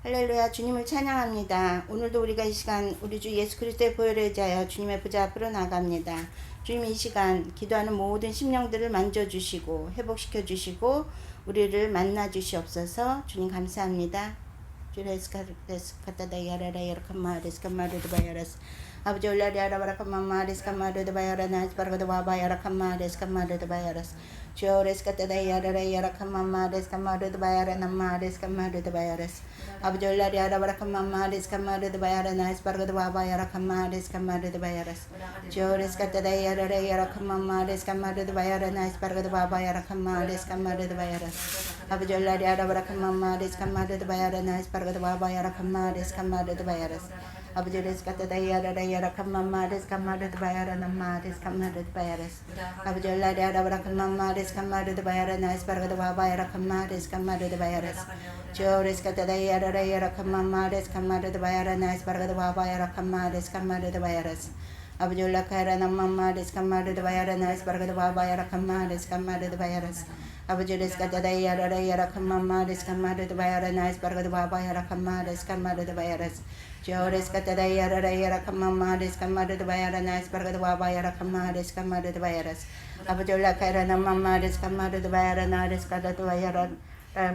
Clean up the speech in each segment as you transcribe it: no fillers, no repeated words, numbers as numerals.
할렐루야. 주님을 찬양합니다. 오늘도 우리가 이 시간 우리 주 예수 그리스도의 보혈에 의하여 주님의 보좌 앞으로 나갑니다. 주님 이 시간 기도하는 모든 심령들을 만져주시고 회복시켜 주시고 우리를 만나 주시옵소서. 주님 감사합니다. 아버지 올라리 알아봐라 칸마마리스 칸마르드 바야라나스 바르가드 와바야라 칸마리스 칸마르드 바야라스 주오레스 카타다 야라라 칸마마리스 칸마르드 바야라나마리스 칸마르드 바야라스 아버지 올라리 알아봐라 칸마마리스 칸마르드 바야라나스 바르가드 와바야라 칸마리스 칸마르드 바야라스 주오레스 카타다 야라라 칸마마리스 칸마르드 바야라나스 바르가드 와바야라 칸마리스 칸마르드 바야라스 아버지 올라리 알아봐라 칸마마리스 칸마르드 바야라나스 바르가드 와바야라 칸마리스 칸마르드 바야라스 아버지 레스카타 다이아라라야라 칸마마레스 칸마르드 바야라 남마레스 칸마르드 바야레스 아버지 올라리아라바라 칸마마레스 칸마르드 바야라 나이스 바라가드 와바야라 칸마레스 칸마르드 바야레스 조레스카타 다이아라라야라 칸마마레스 칸마르드 바야라 나이스 바라가드 와바야라 칸마레스 칸마르드 바야레스 아버지 올라카야라 남마마레스 칸마르드 바야라 나이스 바라가드 와바야라 칸마레스 칸마르드 바야레스 아버지 레스카타 다이아라라야라 칸마마레스 칸마르드 바야라 나이스 바라가드 와바야라 칸마레스 칸마르드 바야레스 Jores katadayara rayara kamamaris kamarid bayara nas bargad wabayara kamaris kamarid bayaras abajola kaira namamaris kamarid bayara naris kadadwayara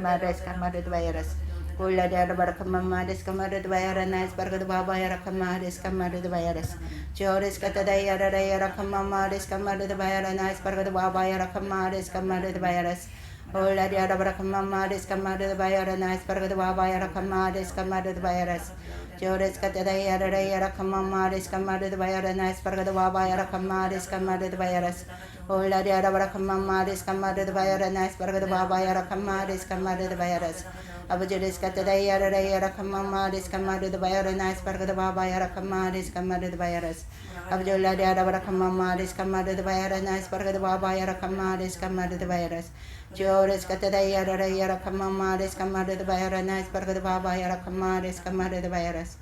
maris kamarid bayaras Kula dara bar kamamaris kamarid bayara nas bargad wabayara kamaris kamarid bayaras Jores katadayara rayara kamamaris kamarid bayara nas bargad wabayara kamaris kamarid bayaras Ola dara bar kamamaris kamarid bayara nas bargad wabayara kamaris kamarid bayaras Jores katadayara rayara kamamaris kamarid bayara nas bargad wabayara kamaris kamarid bayaras Ola dara bar kamamaris kamarid bayara nas bargad wabayara kamaris kamarid bayaras Abajoles katadayara rayara kamamaris kamarid bayara nas bargad wabayara kamaris kamarid bayaras Abajola dara bar kamamaris kamarid bayara nas bargad wabayara kamaris kamarid bayaras Jores katadayara rayara kamamaris kamarid bayara nas bargad wabayara kamaris kamarid bayaras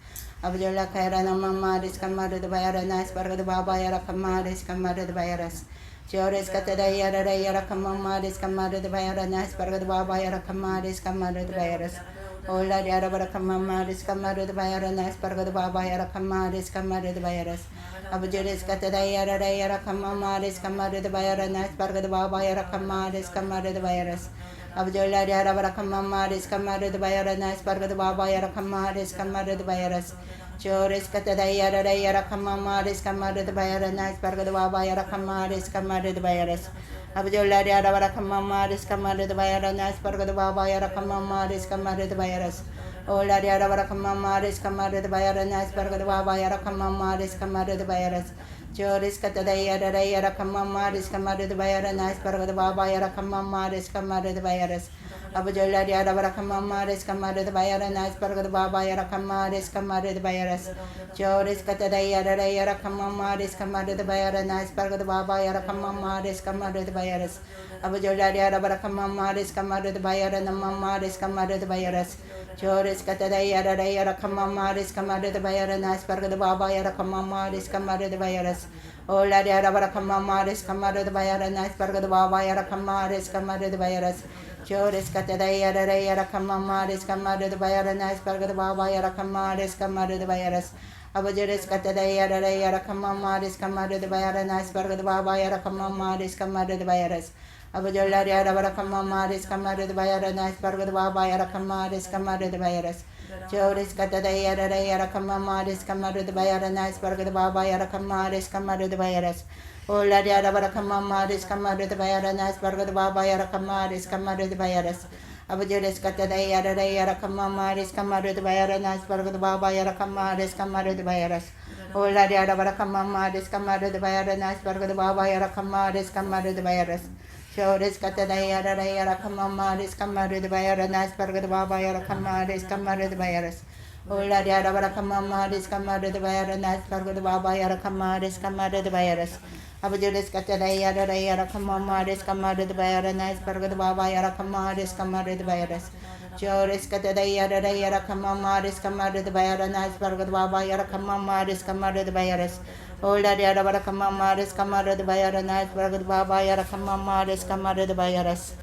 Abajola kaira namamaris kamarid bayara nas bargad wabayara kamaris kamarid bayaras Jores katadayara rayara kamamaris kamarid bayara nas bargad wabayara kamaris kamarid bayaras Ola dara bar kamamaris kamarid bayara nas bargad wabayara kamaris kamarid bayaras Abajoles katadayara rayara kamamaris kamarid bayara nas bargad wabayara kamaris kamarid bayaras Abajola dara bar kamamaris kamarid bayara nas bargad wabayara kamaris kamarid bayaras Jores katadayara rayara kamamaris kamarid bayara nas bargad wabayara kamaris kamarid bayaras Abajola dara bar kamamaris kamarid bayara nas bargad wabayara kamaris kamarid bayaras Ola dara bar kamamaris kamarid bayara nas bargad wabayara kamaris kamarid bayaras Jores katadayara rayara kamamaris kamarid bayara nas bargad wabayara kamaris kamarid bayaras Abajola dara bar kamamaris kamarid bayara nas bargad wabayara kamaris kamarid bayaras Jores katadayara rayara kamamaris kamarid bayara nas bargad wabayara kamaris kamarid bayaras Abajola dara bar kamamaris kamarid bayara namamaris kamarid bayaras Jores katadayara rayara kamamaris kamarid bayara nas bargad wabayara kamaris kamarid bayaras Ola dara bar kamamaris kamarid bayara nas bargad wabayara kamaris kamarid bayaras Jores katadayara rayara kamamaris kamarid bayara nas bargad wabayara kamaris kamarid bayaras Abajoles katadayara rayara kamamaris kamarid bayara nas bargad wabayara kamaris kamarid bayaras Abajola dara bar kamamaris kamarid bayara nas bargad wabayara kamaris kamarid bayaras Jores katadayara rayara kamamaris kamarid bayara nas bargad wabayara kamaris kamarid bayaras Ola dara bar kamamaris kamarid bayara nas bargad wabayara kamaris kamarid bayaras Abajoles katadayara rayara kamamaris kamarid bayara nas bargad wabayara kamaris kamarid bayaras Ola dara bar kamamaris kamarid bayara nas bargad wabayara kamaris kamarid bayaras Jores katadayara rayara kamamaris kamarid bayara nas bargad wabayara kamaris kamarid bayaras Ola dara bar kamamaris kamarid bayara nas bargad wabayara kamaris kamarid bayaras Abajoles katadayara rayara kamamaris kamarid bayara nas bargad wabayara kamaris kamarid bayaras Jores katadayara rayara kamamaris kamarid bayara nas bargad wabayara kamaris kamarid bayaras Ola dara bar kamamaris kamarid bayara nas bargad wabayara kamaris kamarid bayaras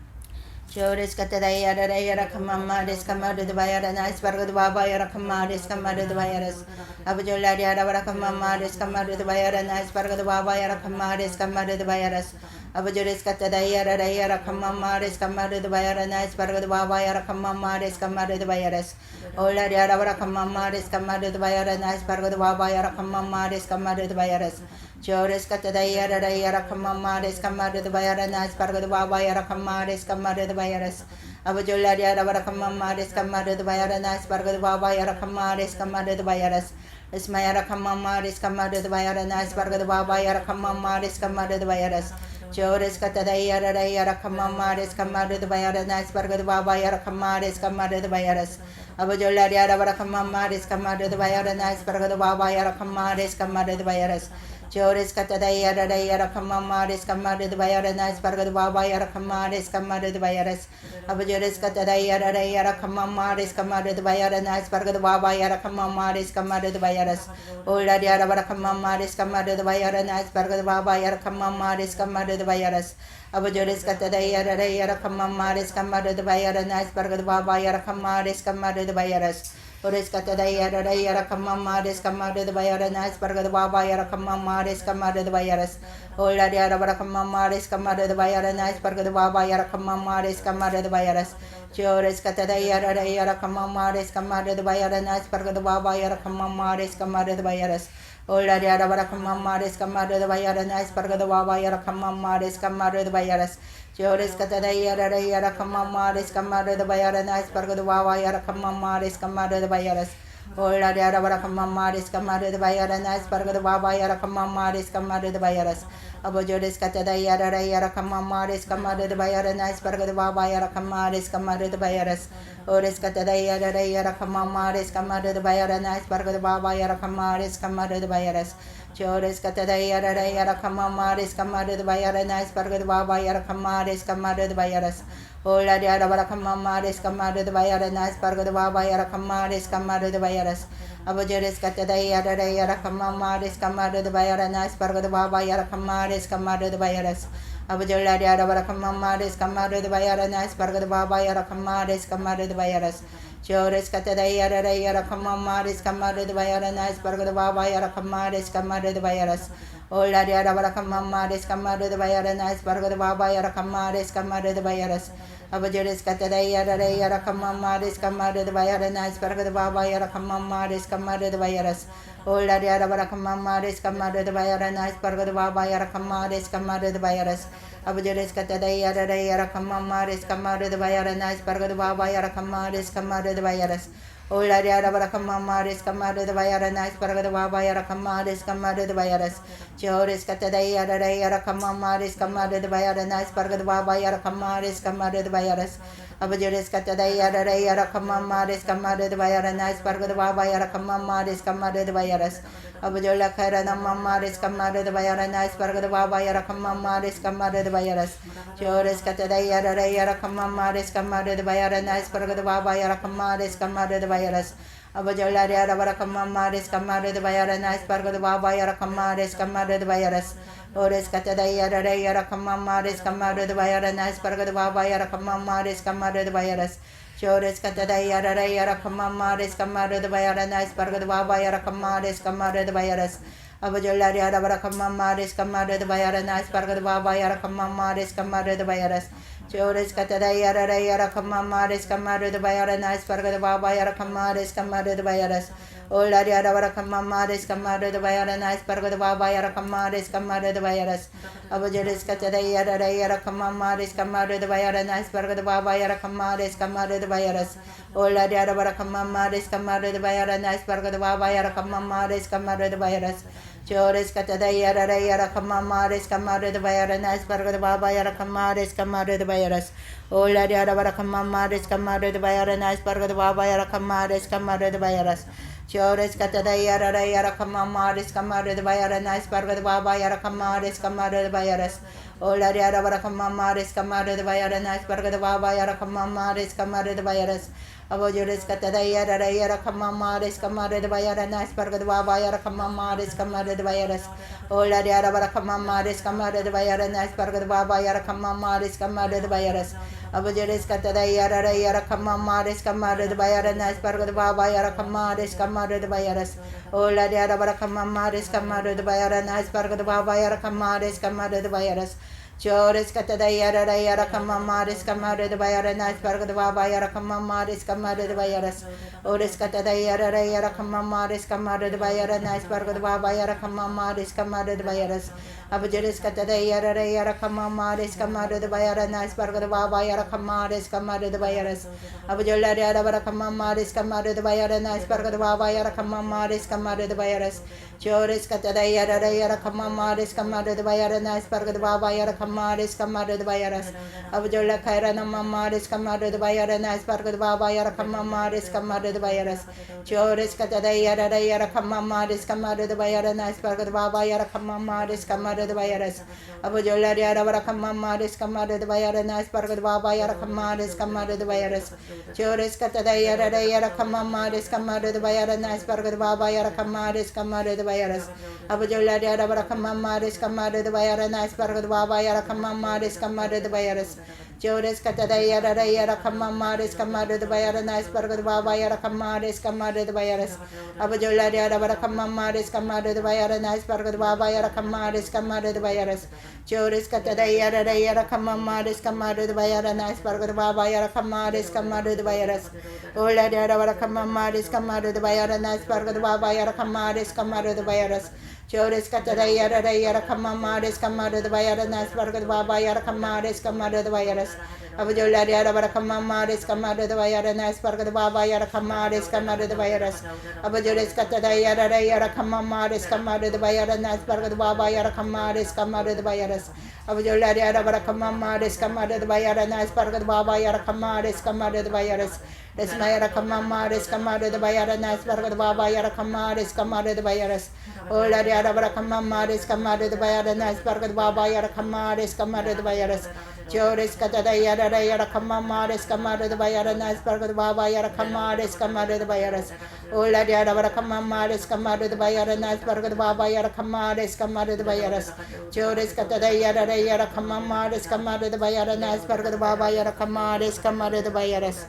Chores katadaya raya rakamama deskamadu the bayarana spargo the baba yarakama deskamadu the bayaras. Abujula rakamama deskamadu the bayarana spargo the baba yarakama deskamadu the bayaras. Abujuris katadaya raya rakamama deskamadu the bayarana spargo the baba yarakama deskamadu the bayaras. Ola rakamama deskamadu the bayarana spargo the baba yarakama deskamadu the bayaras. Chores katadaya raya rakamama deskamadu the bayarana spargo the baba yarakama deskamadu the bayaras. Abujula rakamama deskamadu the bayarana spargo the baba yarakama deskamadu the bayaras. Ismaya rakamama deskamadu the bayarana spargo the baba yarakama deskamadu the bayaras. Chores katadaya raya rakamama deskamadu the bayarana spargo the baba yarakama deskamadu the bayaras. Abujula rakamama deskamadu the bayarana spargo the baba yarakama deskamadu the bayaras. Chores katadaya raya rakamama deskamadu the bayarana spargo the baba yarakama deskamadu the bayaras. Abujures katadaya raya rakamama deskamadu the bayarana spargo the baba yarakama deskamadu the bayaras. Ola rakamama deskamadu the bayarana spargo the baba yarakama deskamadu the bayaras. Abujures katadaya raya rakamama deskamadu the bayarana spargo the baba yarakama deskamadu the bayaras. Ores katadaya raya rakamama deskamadu the bayarana spargo the baba yarakama deskamadu the bayaras. Ola rakamama deskamadu the bayarana spargo the baba yarakama deskamadu the bayaras. Chores katadaya raya rakamama deskamadu the bayarana spargo the baba yarakama deskamadu the bayaras. Ola rakamama deskamadu the bayarana spargo the baba yarakama deskamadu the bayaras. Chores katadaya raya rakamama deskamadu the bayarana spargo the baba yarakama deskamadu the bayaras. Ola rakamama deskamadu the bayarana spargo the baba yarakama deskamadu the bayaras. Abujures katadaya raya rakamama deskamadu the bayarana spargo the baba yarakama deskamadu the bayaras. Ores katadaya raya rakamama deskamadu the bayarana spargo the baba yarakama deskamadu the bayaras. Chores katadaya raya rakamama deskamadu the bayarana spargo the baba yarakama deskamadu the bayaras. Ola rakamama deskamadu the bayarana spargo the baba yarakama deskamadu the bayaras. Abujures katadaya raya rakamama deskamadu the bayarana spargo the baba yarakama deskamadu the bayaras. Abujula rakamama deskamadu the bayarana spargo the baba yarakama deskamadu the bayaras. Chores katadaya raya rakamama deskamadu the bayarana spargo the baba yarakama deskamadu the bayaras. Ola rakamama deskamadu the bayarana spargo the baba yarakama deskamadu the bayaras. Abujures katadaya raya rakamama deskamadu the bayarana spargo the baba yarakama deskamadu the bayaras. Ola rakamama deskamadu the bayarana spargo the baba yarakama deskamadu the bayaras. Abujures katadaya raya rakamama deskamadu the bayarana spargo the baba yarakama deskamadu the bayaras. Ola rakamama deskamadu the bayarana spargo the baba yarakama deskamadu the bayaras. Chores katadaya raya rakamama deskamadu the bayarana spargo the baba yarakama deskamadu the bayaras. Abujures katadaya raya rakamama deskamadu the bayarana spargo the baba yarakama deskamadu the bayaras. Abujula karanamama deskamadu the bayarana spargo the baba yarakama deskamadu the bayaras. Chores katadaya raya rakamama deskamadu the bayarana spargo the baba yarakama deskamadu the bayaras. Abujula rakamama deskamadu the bayarana spargo the baba yarakama deskamadu the bayaras. Ores katadaya raya rakamama deskamadu the bayarana spargo the baba yarakama deskamadu the bayaras. Chores katadaya raya rakamama deskamadu the bayarana spargo the baba yarakama deskamadu the bayaras. Abujula rakamama deskamadu the bayarana spargo the baba yarakama deskamadu the bayaras. Chores katadaya raya rakamama deskamadu the bayarana spargo the baba yarakama deskamadu the bayaras. Ola rakamama deskamadu the bayarana spargo the baba yarakama deskamadu the bayaras. Abujures katadaya raya rakamama deskamadu the bayarana spargo the baba yarakama deskamadu the bayaras. Ola rakamama deskamadu the bayarana spargo the baba yarakama deskamadu the bayaras. Chores katadaya raya rakamama deskamadu the bayarana spargo the baba yarakama deskamadu the bayaras. Ola rakamama deskamadu the bayarana spargo the baba yarakama deskamadu the bayaras. Chores katadaya raya rakamama deskamadu the bayarana spargo the baba yarakama deskamadu the bayaras. Ola rakamama deskamadu the bayarana spargo the baba yarakama deskamadu the bayaras. Abujures katadaya raya rakamama deskamadu the bayarana spargo the baba yarakama deskamadu the bayaras. Ola rakamama deskamadu the bayarana spargo the baba yarakama deskamadu the bayaras. Abujuris Katara Yara Yarakama Deskamada the Bayaranas Parga the Baba Yarakama Deskamada the Bayaras. Ola de Arabarakama Deskamada the Bayaranas Parga the Baba Yarakama Deskamada the Bayaras. Chores Katara Yara Yarakama Deskamada the Bayaranas Parga the Baba Yarakama Deskamada the Bayaras. Ores Katara Yara Yarakama Deskamada the Bayaranas Parga the Baba Yarakama Deskamada the Bayaras. Abujuris Katara Yara Yarakama Deskamada the Bayaranas Parga the Baba Yarakama Deskamada the Bayaras. Abujula Yarabarakama Deskamada the Bayaranas Parga the Baba Yarakama Deskamada the Bayaras. Chores Katara Yara Yarakama Deskamada the Bayaranas Parga the Baba Yarakama Deskamada the Bayaras. Abujula Kairana Mama Deskamada the Bayaranas Parga the Baba Yarakama Deskamada the Bayaras. Chores Katara Yara Yarakama Deskamada the Bayaranas Parga the Baba Yarakama Deskamada the Bayaras. Abujula Yarabarakama Deskamada the Bayaranas Parga the Baba Yarakama Deskamada the Bayaras. Chores Katara Yara Yarakama Deskamada the Bayaranas Parga the Baba Yarakama Deskamada the Bayaras. Abujula Yarabarakama Deskamada the Bayaranas Parga the Baba Yarakama Deskamada the Bayaras. Chores Katara Yara Yarakama Deskamada the Bayaranas Parga the Baba Yarakama Deskamada the Bayaras. Abujula Yarabarakama Deskamada the Bayaranas Parga the Baba Yarakama Deskamada the Bayaras. Chores Katara Yara Yarakama Deskamada the Bayaranas Parga the Baba Yarakama Deskamada the Bayaras. Ola Yarabarakama Deskamada the Bayaranas Parga the Baba Yarakama Deskamada the Bayaras. Chores Katara Yara Yarakama Deskamada the Bayaranas Parga the Baba Yarakama Deskamada the Bayaras. Abujula Yarabarakama Deskamada the Bayaranas Parga the Baba Yarakama Deskamada the Bayaras. Abujuris Katara Yara Yarakama Deskamada the Bayaranas Parga the Baba Yarakama Deskamada the Bayaras. Abujula Yarabarakama Deskamada the Bayaranas Parga the Baba Yarakama Deskamada the Bayaras. Desmayara Kamama Deskamada the Bayaranas Parga the Baba Yarakama Deskamada the Bayaras. Ola Yarabarakama Deskamada the Bayaranas Parga the Baba Yarakama Deskamada the Bayaras. Chores Katara Yara Yarakama Deskamada the Bayaranas Parga the Baba Yarakama Deskamada the Bayaras. Ola Yarabarakama Deskamada the Bayaranas Parga the Baba Yarakama Deskamada the Bayaras. Chores Katara Yara Yarakama Deskamada the Bayaranas Parga the Baba Yarakama Deskamada the Bayaras.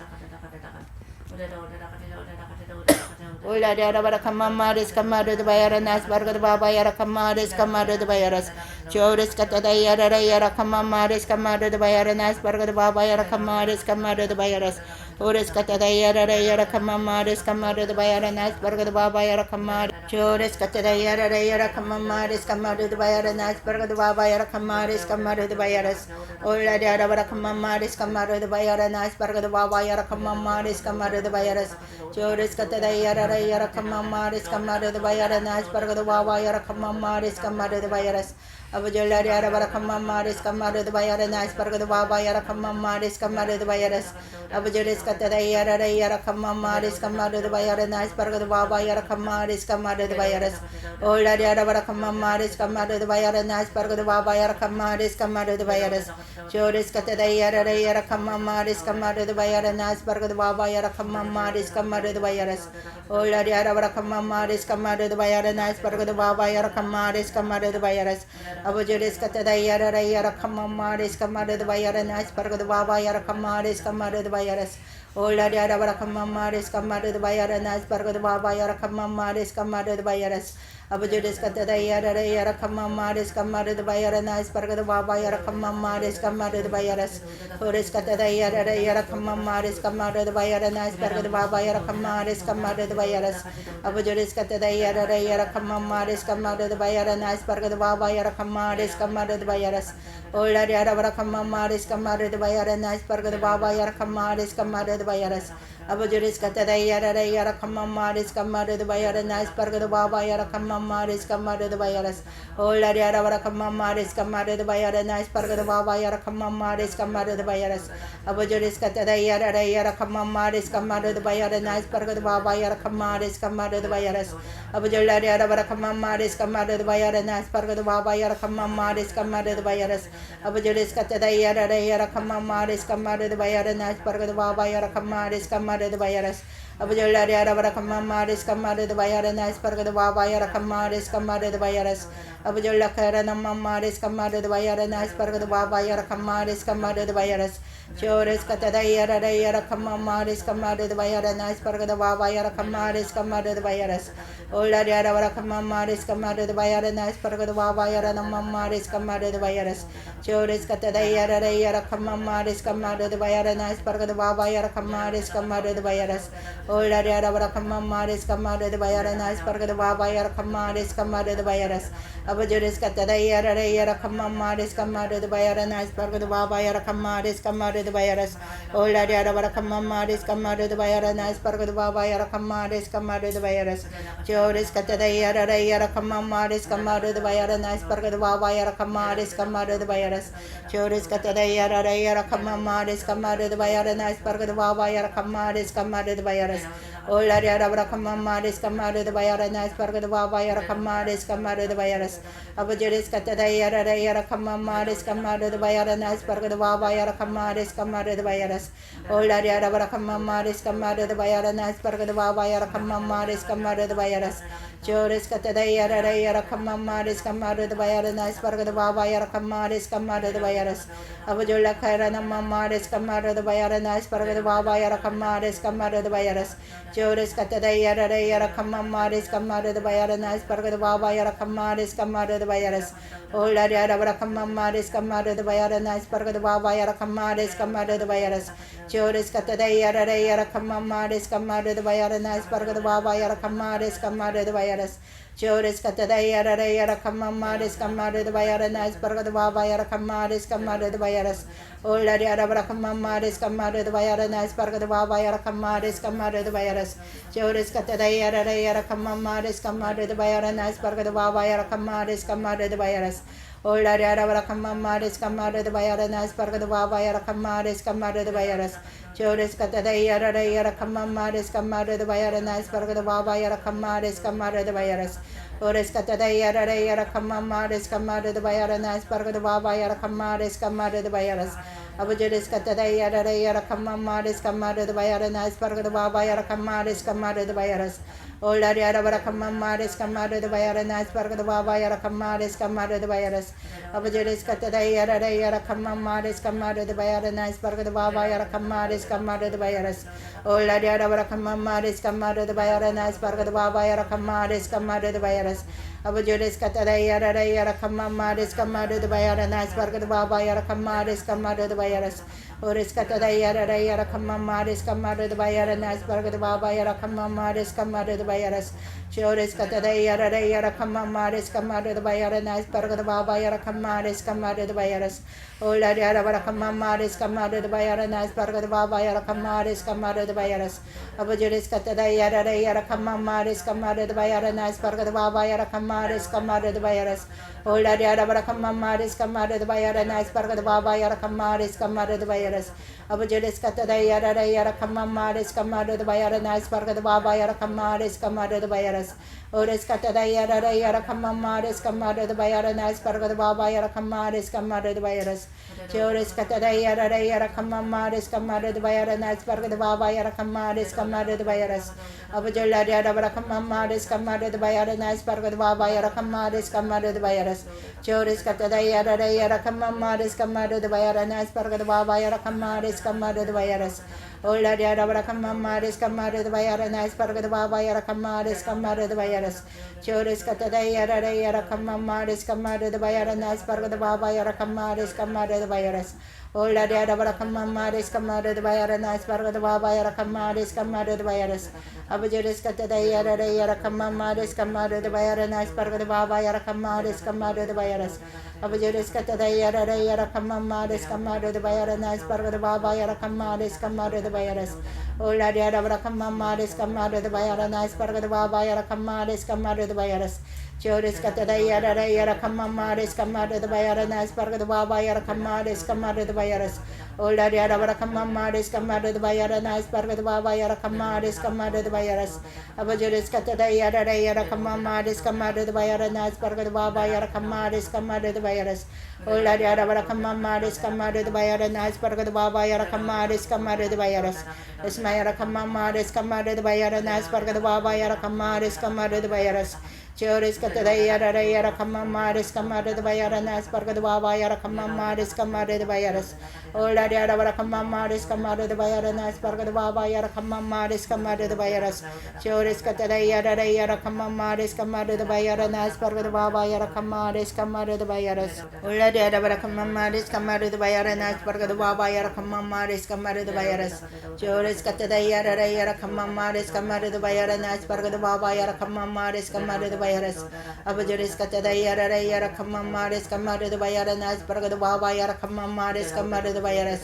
Ola Yarabarakama Deskamada the Bayaranas Parga the Baba Yarakama Deskamada the Bayaras. Chores Katara Yara Yarakama Deskamada the Bayaranas Parga the Baba Yarakama Deskamada the Bayaras. Ores Katara Yara Yarakama Deskamada the Bayaranas Parga the Baba Yarakama. Chores Katara Yara Yarakama Deskamada the Bayaranas Parga the Baba Yarakama Deskamada the Bayaras. Ola Yarabarakama Deskamada the Bayaranas Parga the Baba Yarakama Deskamada the Bayaras. Chores Katara Yara Yarakama Deskamada the Bayaranas Parga the Baba Yarakama Deskamada the Bayaras. Abujula Yarabarakama Deskamada the Bayaranas Parga the Baba Yarakama Deskamada the Bayaras. Abujuris Katara Yara Yarakama Deskamada the Bayaranas Parga the Baba Yarakama Deskamada the Bayaras. Ola Yarabarakama Deskamada the Bayaranas Parga the Baba Yarakama Deskamada the Bayaras. Chores Katara Yara Yarakama Deskamada the Bayaranas Parga the Baba Yarakama Deskamada the Bayaras. Ola Yarabarakama Deskamada the Bayaranas Parga the Baba Yarakama Deskamada the Bayaras. Abujuris Katara Yara Yarakama Deskamada the Bayaranas Parga the Baba Yarakama Deskamada the Bayaras. Ola Yarabarakama Deskamada the Bayaranas Parga the Baba Yarakama Deskamada the Bayaras. Abujuris Katara Yara Yarakama Deskamada the Bayaranas Parga the Baba Yarakama Deskamada the Bayaras. Oris Katara Yara Yarakama Deskamada the Bayaranas Parga the Baba Yarakama Deskamada the Bayaras. Abujuris Katara Yara Yarakama Deskamada the Bayaranas Parga the Baba Yarakama Deskamada the Bayaras. Ola Yarabarakama Deskamada the Bayaranas Parga the Baba Yarakama Deskamada the Bayaras. Abujuris Katara Yara Yarakama Deskamada the Bayaranas Parga the Baba Yarakama Deskamada the Bayaras. Ola Yarabarakama Deskamada the Bayaranas Parga the Baba Yarakama Deskamada the Bayaras. Abujuris Katara Yara Yarakama Deskamada the Bayaranas Parga the Baba Yarakama Deskamada the Bayaras. Abujula Yarabarakama Deskamada the Bayaranas Parga the Baba Yarakama Deskamada the Bayaras. Abujuris Katara Yara Yarakama Deskamada the Bayaranas Parga the Baba Yarakama Deskamada the Bayaras. Abujula Yarabarakama Deskamada the Bayaranas Parga the Baba Yarakama Deskamada the Bayaras. Abujula Karanamama Deskamada the Bayaranas Parga the Baba Yarakama Deskamada the Bayaras. Chores katada yara yara kamamaris kamada the bayaranas pargada baba yara kamaris kamada the bayaras. Ola yara vara kamamaris kamada the bayaranas pargada baba yara namamaris kamada the bayaras. Chores katada yara kamamaris kamada the bayaranas pargada baba yara kamaris kamada the bayaras. Ola yara vara kamamaris kamada the bayaranas pargada baba yara kamaris kamada the bayaras. Abajuris katada yara kamamaris kamada the bayaranas pargada baba yara kamaris kamada the bayaras. Ola yara vara kamamaris kamada the bayaranas pargada baba yara kamaris kamada the bayaras. Chores katada yara kamamaris kamada the bayaranas pargada baba yara kamaris kamada the bayaras. Chores katada yara kamamaris kamada the bayaranas pargada baba yara kamaris kamada the bayaras. Ola yara vara kamamaris kamada the bayaranas pargada baba yara kamaris kamada the bayaras. Abajuris katada yara kamamaris kamada the bayaranas pargada baba yara kamaris kamada the bayaras. Ola yara vara kamamaris kamada the bayaranas pargada baba yara kamamaris kamada the bayaras. Chores katada yara kamamaris kamada the bayaranas pargada baba yara kamaris kamada the bayaras. Abajula kaira namamaris kamada the bayaranas pargada baba yara kamaris kamada the bayaras. Chores katada yara kamamaris kamada the bayaranas pargada baba yara kamaris kamada the bayaras. Ola yara vara kamamaris kamada the bayaranas pargada baba yara kamaris kamada the bayaras. Chores katada yara kamamaris kamada the bayaranas pargada baba yara kamaris kamada the bayaras. Chores katada yara kamamaris kamada the bayaranas pargada baba yara kamaris kamada the bayaras. Ola yara vara kamamaris kamada the bayaranas pargada baba yara kamaris kamada the bayaras. Chores katada yara kamamaris kamada the bayaranas pargada baba yara kamaris kamada the bayaras. Ola yara vara kamamaris kamada the bayaranas pargada baba yara kamaris kamada the bayaras. Chores katada yara kamamaris kamada the bayaranas pargada baba yara kamaris kamada the bayaras. Ores katada yara kamamaris kamada the bayaranas pargada baba yara kamaris kamada the bayaras. Abajuris katada yara kamamaris kamada the bayaranas pargada baba yara kamaris kamada the bayaras. Ola yara vara kamamaris kamada the bayaranas pargada baba yara kamaris kamada the bayaras. Abajuris katada yara kamamaris kamada the bayaranas pargada baba yara kamaris kamada the bayaras. Ola yara vara kamamaris kamada the bayaranas pargada baba yara kamaris kamada the bayaras. Abajuris katada yara kamamaris kamada the bayaranas pargada baba yara kamaris kamada the bayaras. Oris katada yara kamamaris kamada the bayaranas pargada baba yara kamamaris kamada the bayaras. Chores katada yara kamamaris kamada the bayaranas pargada baba yara kamaris kamada the bayaras. Ola yara vara kamamaris kamada the bayaranas pargada baba yara kamaris kamada the bayaras. Abajuris katada yara kamamaris kamada the bayaranas pargada baba yara kamaris kamada the bayaras. Ola yara vara kamamaris kamada the bayaranas pargada baba yara kamaris kamada the bayaras. Abajuris katada yara kamamaris kamada the bayaranas pargada baba yara kamaris kamada the bayaras. Ores katada yara kamamaris kamada the bayaranas pargada baba yara kamaris kamada the bayaras. Chores katada yara kamamaris kamada the bayaranas pargada baba yara kamaris kamada the bayaras. Abajula yara vara kamamaris kamada the bayaranas pargada baba yara kamaris kamada the bayaras. Chores katada yara kamamaris kamada the bayaranas pargada baba yara kamaris kamada the bayaras. Ola yara vara kamamaris kamada the bayaranas pargada baba yara kamaris kamada the bayaras. Chores katada yara kamamaris kamada the bayaranas pargada baba yara kamaris kamada the bayaras. Ola yara vara kamamaris kamada the bayaranas pargada baba yara kamaris kamada the bayaras. Abajuris katada yara kamamaris kamada the bayaranas pargada baba yara kamaris kamada the bayaras. Abajuris katada yara kamamaris kamada the bayaranas pargada baba yara kamaris kamada the bayaras. Ola yara vara kamamaris kamada the bayaranas pargada baba yara kamaris kamada the bayaras. Chores katada yara kamamaris kamada the bayaranas pargada baba yara kamaris kamada the bayaras. Ola yara vara kamamaris kamada the bayaranas pargada baba yara kamaris kamada the bayaras. Abajuris katada yara kamamaris kamada the bayaranas pargada baba yara kamaris kamada the bayaras. Ola yara vara kamamaris kamada the bayaranas pargada baba yara kamaris kamada the bayaras. Isma yara kamamaris kamada the bayaranas pargada baba yara kamaris kamada the bayaras. Chores katada yara kamamaris kamada the bayaranas pargada baba yara kamamaris kamada the bayaras. Ola Ola dia da bara kamamaris kamada the bayarana sparga the baba yara kamamaris kamada the bayaras. Choris katada yara yara kamamaris kamada the bayarana sparga the baba yara kamaris kamada the bayaras. Ola dia da bara kamamaris kamada the bayarana sparga the baba yara kamamaris kamada the bayaras. Choris katada yara kamamaris kamada the bayarana sparga the baba yara kamamaris kamada the bayaras. Abajuris katada yara kamamaris kamada the bayarana sparga the baba yara kamamaris kamada the bayaras.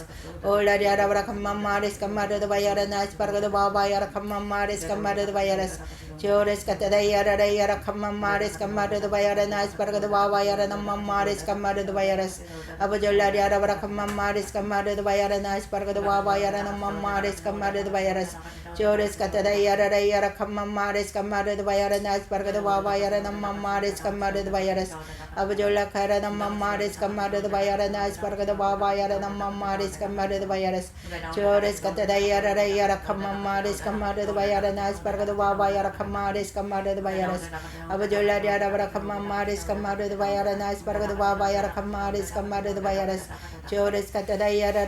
Ola dia da bara kamamaris kamada the bayarana sparga the baba yara kamamaris kamada the bayaras. Choris katada yara kamamaris kamada the bayarana sparga the baba yara namamaris kamada the bayaras. Abajola dia da bara kamamaris kamada the bayarana sparga the baba yara namamaris kamada the bayaras. Choris katada yara kamamaris kamada the bayarana sparga the baba yara namamaris kamada the bayaras. Abajola kara namamaris kamada the bayarana sparga the baba yara namamaris kamada the bayaras. Choris katada yara kamamaris kamada the bayarana sparga the baba yara kamaris kamada the bayaras. Abajola dia da bara kamamaris kamada the bayarana sparga the baba yara kamaris kamada the bayaras. Choris katada yara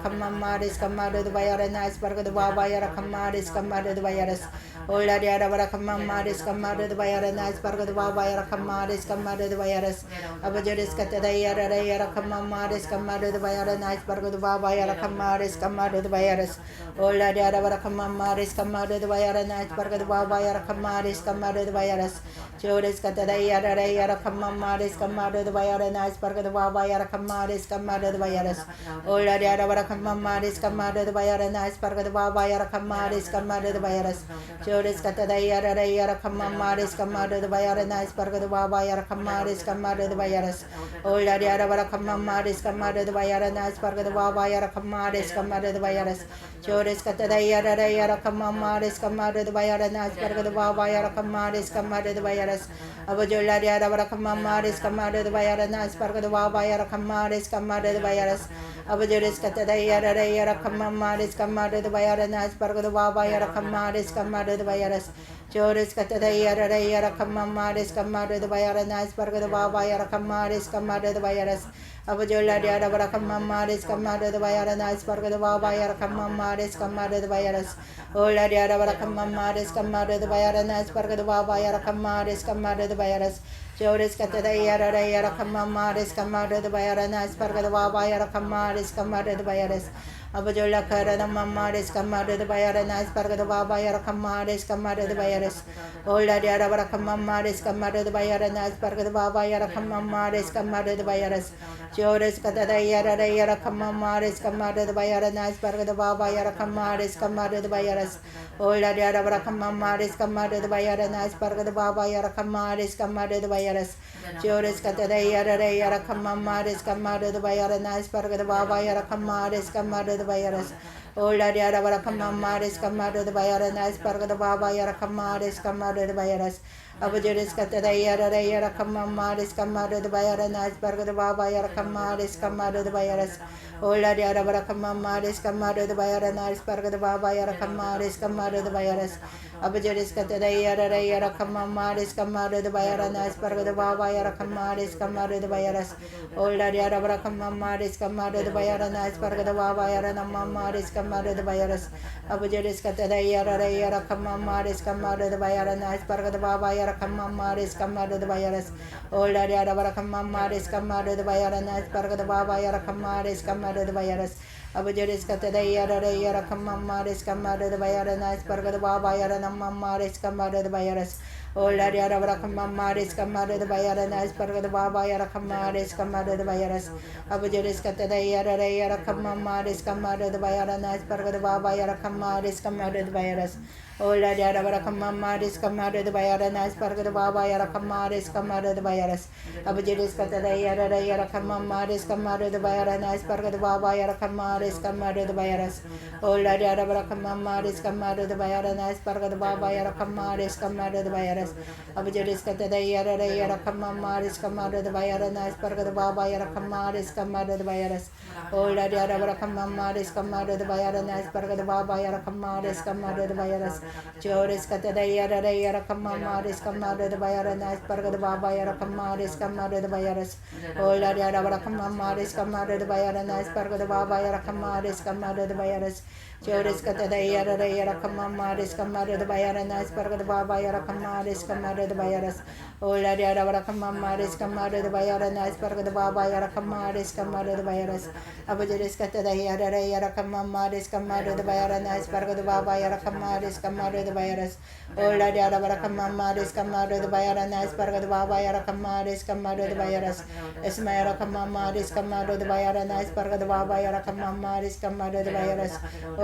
kamamaris kamada the bayarana sparga the baba yara kamaris kamada the bayaras. Ola dia da bara kamamaris kamada the bayarana sparga the baba yara kamaris kamada the bayaras. Abajolis katada yara kamamaris kamada the bayarana sparga the baba yara kamaris kamada the bayaras. Ola dia da bara kamamaris kamada the bayarana sparga the baba yara kamaris kamada the bayaras. Choris katada yara kamamaris kamada the bayarana sparga the baba yara kamaris kamada the bayaras. Ola dia da bara kamamaris kamada the bayarana sparga the baba yara kamaris kamada the bayaras. Choris katada yara kamamaris kamada the bayarana sparga the baba yara kamaris kamada the bayaras. Ola dia da bara kamamaris kamada the bayarana sparga the baba yara kamaris kamada the bayaras. Choris katada yara kamamaris kamada the bayarana sparga the baba yara kamaris kamada the bayaras. Abajola dia da bara kamamaris kamada the bayarana sparga the baba yara kamaris kamada the bayaras. Abajolis katada yara kamamaris kamada the bayarana sparga the baba yara kamaris kamada the bayaras. Choris katada yara kamamaris kamada the bayarana sparga the baba yara kamaris kamada the bayaras. Abajola dia da bara kamamaris kamada the bayarana sparga the baba yara kamamaris kamada the bayaras. Ola dia da bara kamamaris kamada the bayarana sparga the baba yara kamaris kamada the bayaras. Choris katada yara kamamaris kamada the bayarana sparga the baba yara kamaris kamada the bayaras. Abajola kara namamaris kamada the bayarana sparga the baba yara kamaris kamada the bayaras. Ola dia da bara kamamaris kamada the bayarana sparga the baba yara kamamaris kamada the bayaras. Choris katada yara kamamaris kamada the bayarana sparga the baba yara kamaris kamada the bayaras. Ola dia da bara kamamaris kamada the bayarana sparga the baba yara kamaris kamada the bayaras. Choris katada yara kamamaris kamada the bayarana sparga the baba yara kamaris kamada the bayaras. Ola dia da bara kamamaris kamada the bayarana sparga the baba yara kamaris kamada the bayaras. Abajolis katada yara kamamaris kamada the bayarana sparga the baba yara kamaris kamada the bayaras. Ola dia da bara kamamaris kamada the bayarana sparga the baba yara kamaris kamada the bayaras. Abajolis katada yara kamamaris kamada the bayarana sparga the baba yara kamaris kamada the bayaras. Ola dia da bara kamamaris kamada the bayarana sparga the baba yara namamaris kamada the bayaras. Abajolis katada yara kamamaris kamada the bayarana sparga the baba yara kamamaris kamada the bayaras. Ola dia da bara kamamaris kamada the bayarana sparga the baba yara kamaris kamada the bayaras. Abajolis katada yara kamamaris kamada the bayarana sparga the baba yara namamaris kamada the bayaras. Ola dia da bara kamamaris kamada the bayarana sparga the baba yara kamaris kamada the bayaras. Abajolis katada yara kamamaris kamada the bayarana sparga the baba yara kamaris kamada the bayaras. Ola dia da bara kamamaris kamada the bayarana sparga the baba yara kamaris kamada the bayaras. Abajolis katada yara kamamaris kamada the bayarana sparga the baba yara kamaris kamada the bayaras. Ola dia da bara kamamaris kamada the bayarana sparga the baba yara kamaris kamada the bayaras. Abajolis katada yara kamamaris kamada the bayarana sparga the baba yara kamaris kamada the bayaras. Ola dia da bara kamamaris kamada the bayarana sparga the baba yara kamaris kamada the bayaras. Chores katada yara yara kamama res kamada the bayaranas parga the baba yara kamares kamada the bayaras. Ola yara vara kamama res kamada the bayaranas parga the baba yara kamares kamada the bayaras. Chores katada yara kamama res kamada the bayaranas parga the baba yara kamares kamada the bayaras. Ola yara vara kamama res kamada the bayaranas parga the baba yara kamares kamada the bayaras. Abajares katada yara kamama res kamada the bayaranas parga the baba yara kamares kamada the bayaras. Ola yara vara kamama res kamada the bayaranas parga the baba yara kamares kamada the bayaras. Esma yara kamama res kamada the bayaranas parga the baba yara kamama res kamada the bayaras.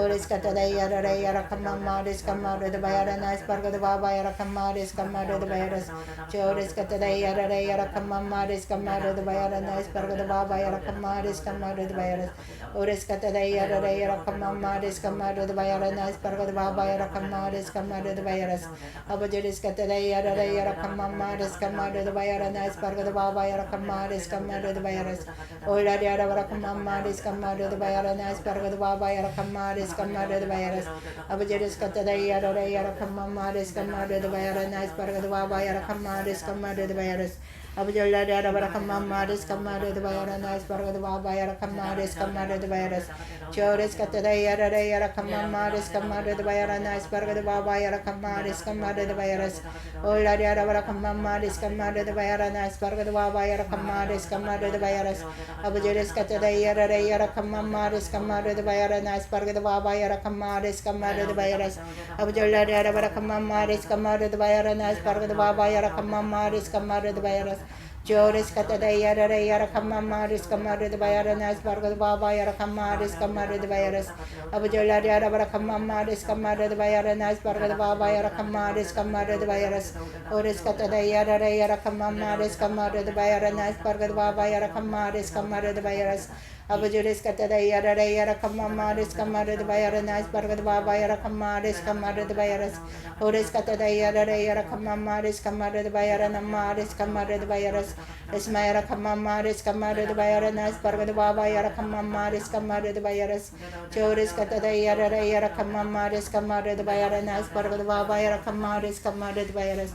Oris katada yara kamama res kamada the bayaranas parga the baba yara kamares kamada the bayaras. Chores katada yara kamama res kamada the bayaranas parga the baba yara kamares kamada the bayaras. Oris katada yara kamama res kamada the bayaranas parga the baba yara kamares kamada the bayaras. Abajaris katada yara kamama res kamada the bayaranas parga the baba yara kamares kamada the bayaras. Ola yara vara kamama res kamada the bayaranas parga the baba yara kamares kamada the bayaras. Abajaris katada yara kamama res kamada the bayaranas parga the baba yara kamares kamada the bayaras. Abjala yara vara kamama res kamada the bayaranas parga the baba yara kamares kamada the bayaras. Chores katada yara kamama res kamada the bayaranas parga the baba yara kamares kamada the bayaras. Ola yara vara kamama res kamada the bayaranas parga the baba yara kamares kamada the bayaras. Abjares katada yara kamama res kamada the bayaranas parga the baba yara kamares kamada the bayaras. Abjala yara vara kamama res kamada the bayaranas parga the baba yara kamama res kamada the bayaras. Chores katada yara kamama res kamada the bayaranas parga the baba yara kamares kamada the bayaras. Abjala yara vara kamama res kamada the bayaranas parga the baba yara kamares kamada the bayaras. Ores katada yara kamama res kamada the bayaranas parga the baba yara kamares kamada the bayaras. Abajuris katada yara kamama res kamada the bayaranas parga the baba yara kamares kamada the bayaras. Ores katada yara kamama res kamada the bayaranama res kamada the bayaras. Esma yara kamama res kamada the bayaranas parga the baba yara kamama res kamada the bayaras. Chores katada yara kamama res kamada the bayaranas parga the baba yara kamares kamada the bayaras.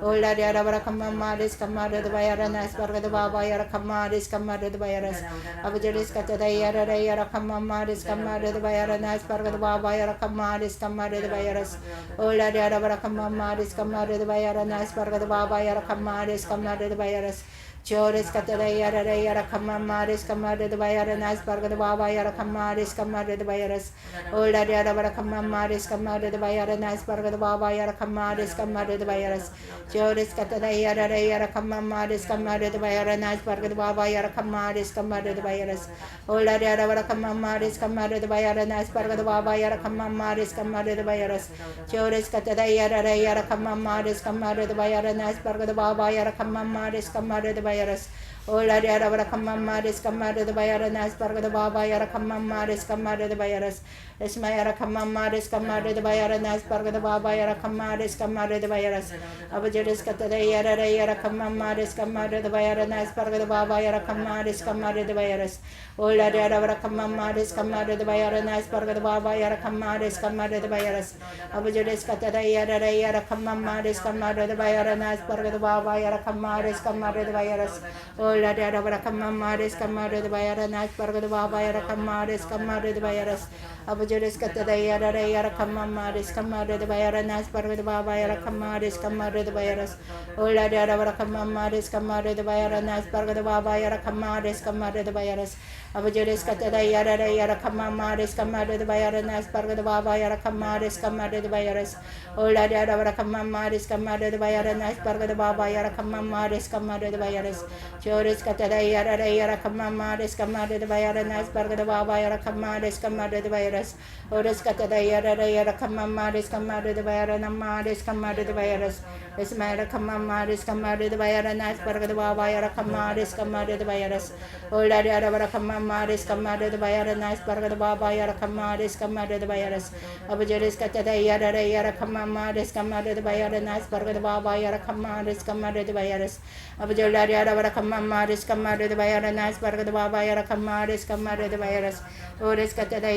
Ola yara vara kamama res kamada the bayaranas parga the baba yara kamares kamada the bayaras. Abajuris katada yara kamama res kamada the bayaranas parga the baba yara kamares kamada the bayaras. Ola yara vara kamama res kamada the bayaranas parga the baba yara kamares kamada the bayaras. Chores katada yara kamama res kamada the bayaranas parga the baba yara kamares kamada the bayaras. Ola yara vara kamama res kamada the bayaranas parga the baba yara kamares kamada the bayaras. Chores katada yara kamama res kamada the bayaranas parga the baba yara kamares kamada the bayaras. Ola yara vara kamama res kamada the bayaranas parga the baba yara kamama res kamada the bayaras. Chores katada yara kamama res kamada the bayaranas parga the baba yara kamama res kamada the bayaras. Ola yara vara kamama res kamada the bayaranas parga the baba yara kamama res kamada the bayaras. Esma yara kamama res kamada the bayaranas parga the baba yara kamares kamada the bayaras. Abajaris katada yara kamama res kamada the bayaranas parga the baba yara kamares kamada the bayaras. Ola yara vara kamama res kamada the bayaranas parga the baba yara kamares kamada the bayaras. Abajaris katada yara kamama res kamada the bayaranas parga the baba yara kamares kamada the bayaras. Ola yara vara kamama res kamada the bayaranas parga the baba yara kamares kamada the bayaras. Abajaris katada yara kamama res kamada the bayaranas parga the baba yara kamares kamada the bayaras. Ola yara vara kamama res kamada the bayaranas parga the baba yara kamares kamada the bayaras. Abajaris katada yara kamama res kamada the bayaranas parga the baba yara kamares kamada the bayaras. Ola yara vara kamama res kamada the bayaranas parga the baba yara kamama res kamada the bayaras. Chores katada yara kamama res kamada the bayaranas parga the baba yara kamares kamada the bayaras. Ores katada yara kamama res kamada the bayaranama res kamada the bayaras. Esma yara kamama res kamada the bayaranas parga the baba yara kamares kamada the bayaras. Ola yara vara kamama res kamada the bayaranas parga the baba yara kamares kamada the bayaras. Abajaris katada yara kamama res kamada the bayaranas parga the baba yara kamares kamada the bayaras. Abjala yara vara kamama res kamada the bayaranas parga the baba yara kamares kamada the bayaras. Ores katada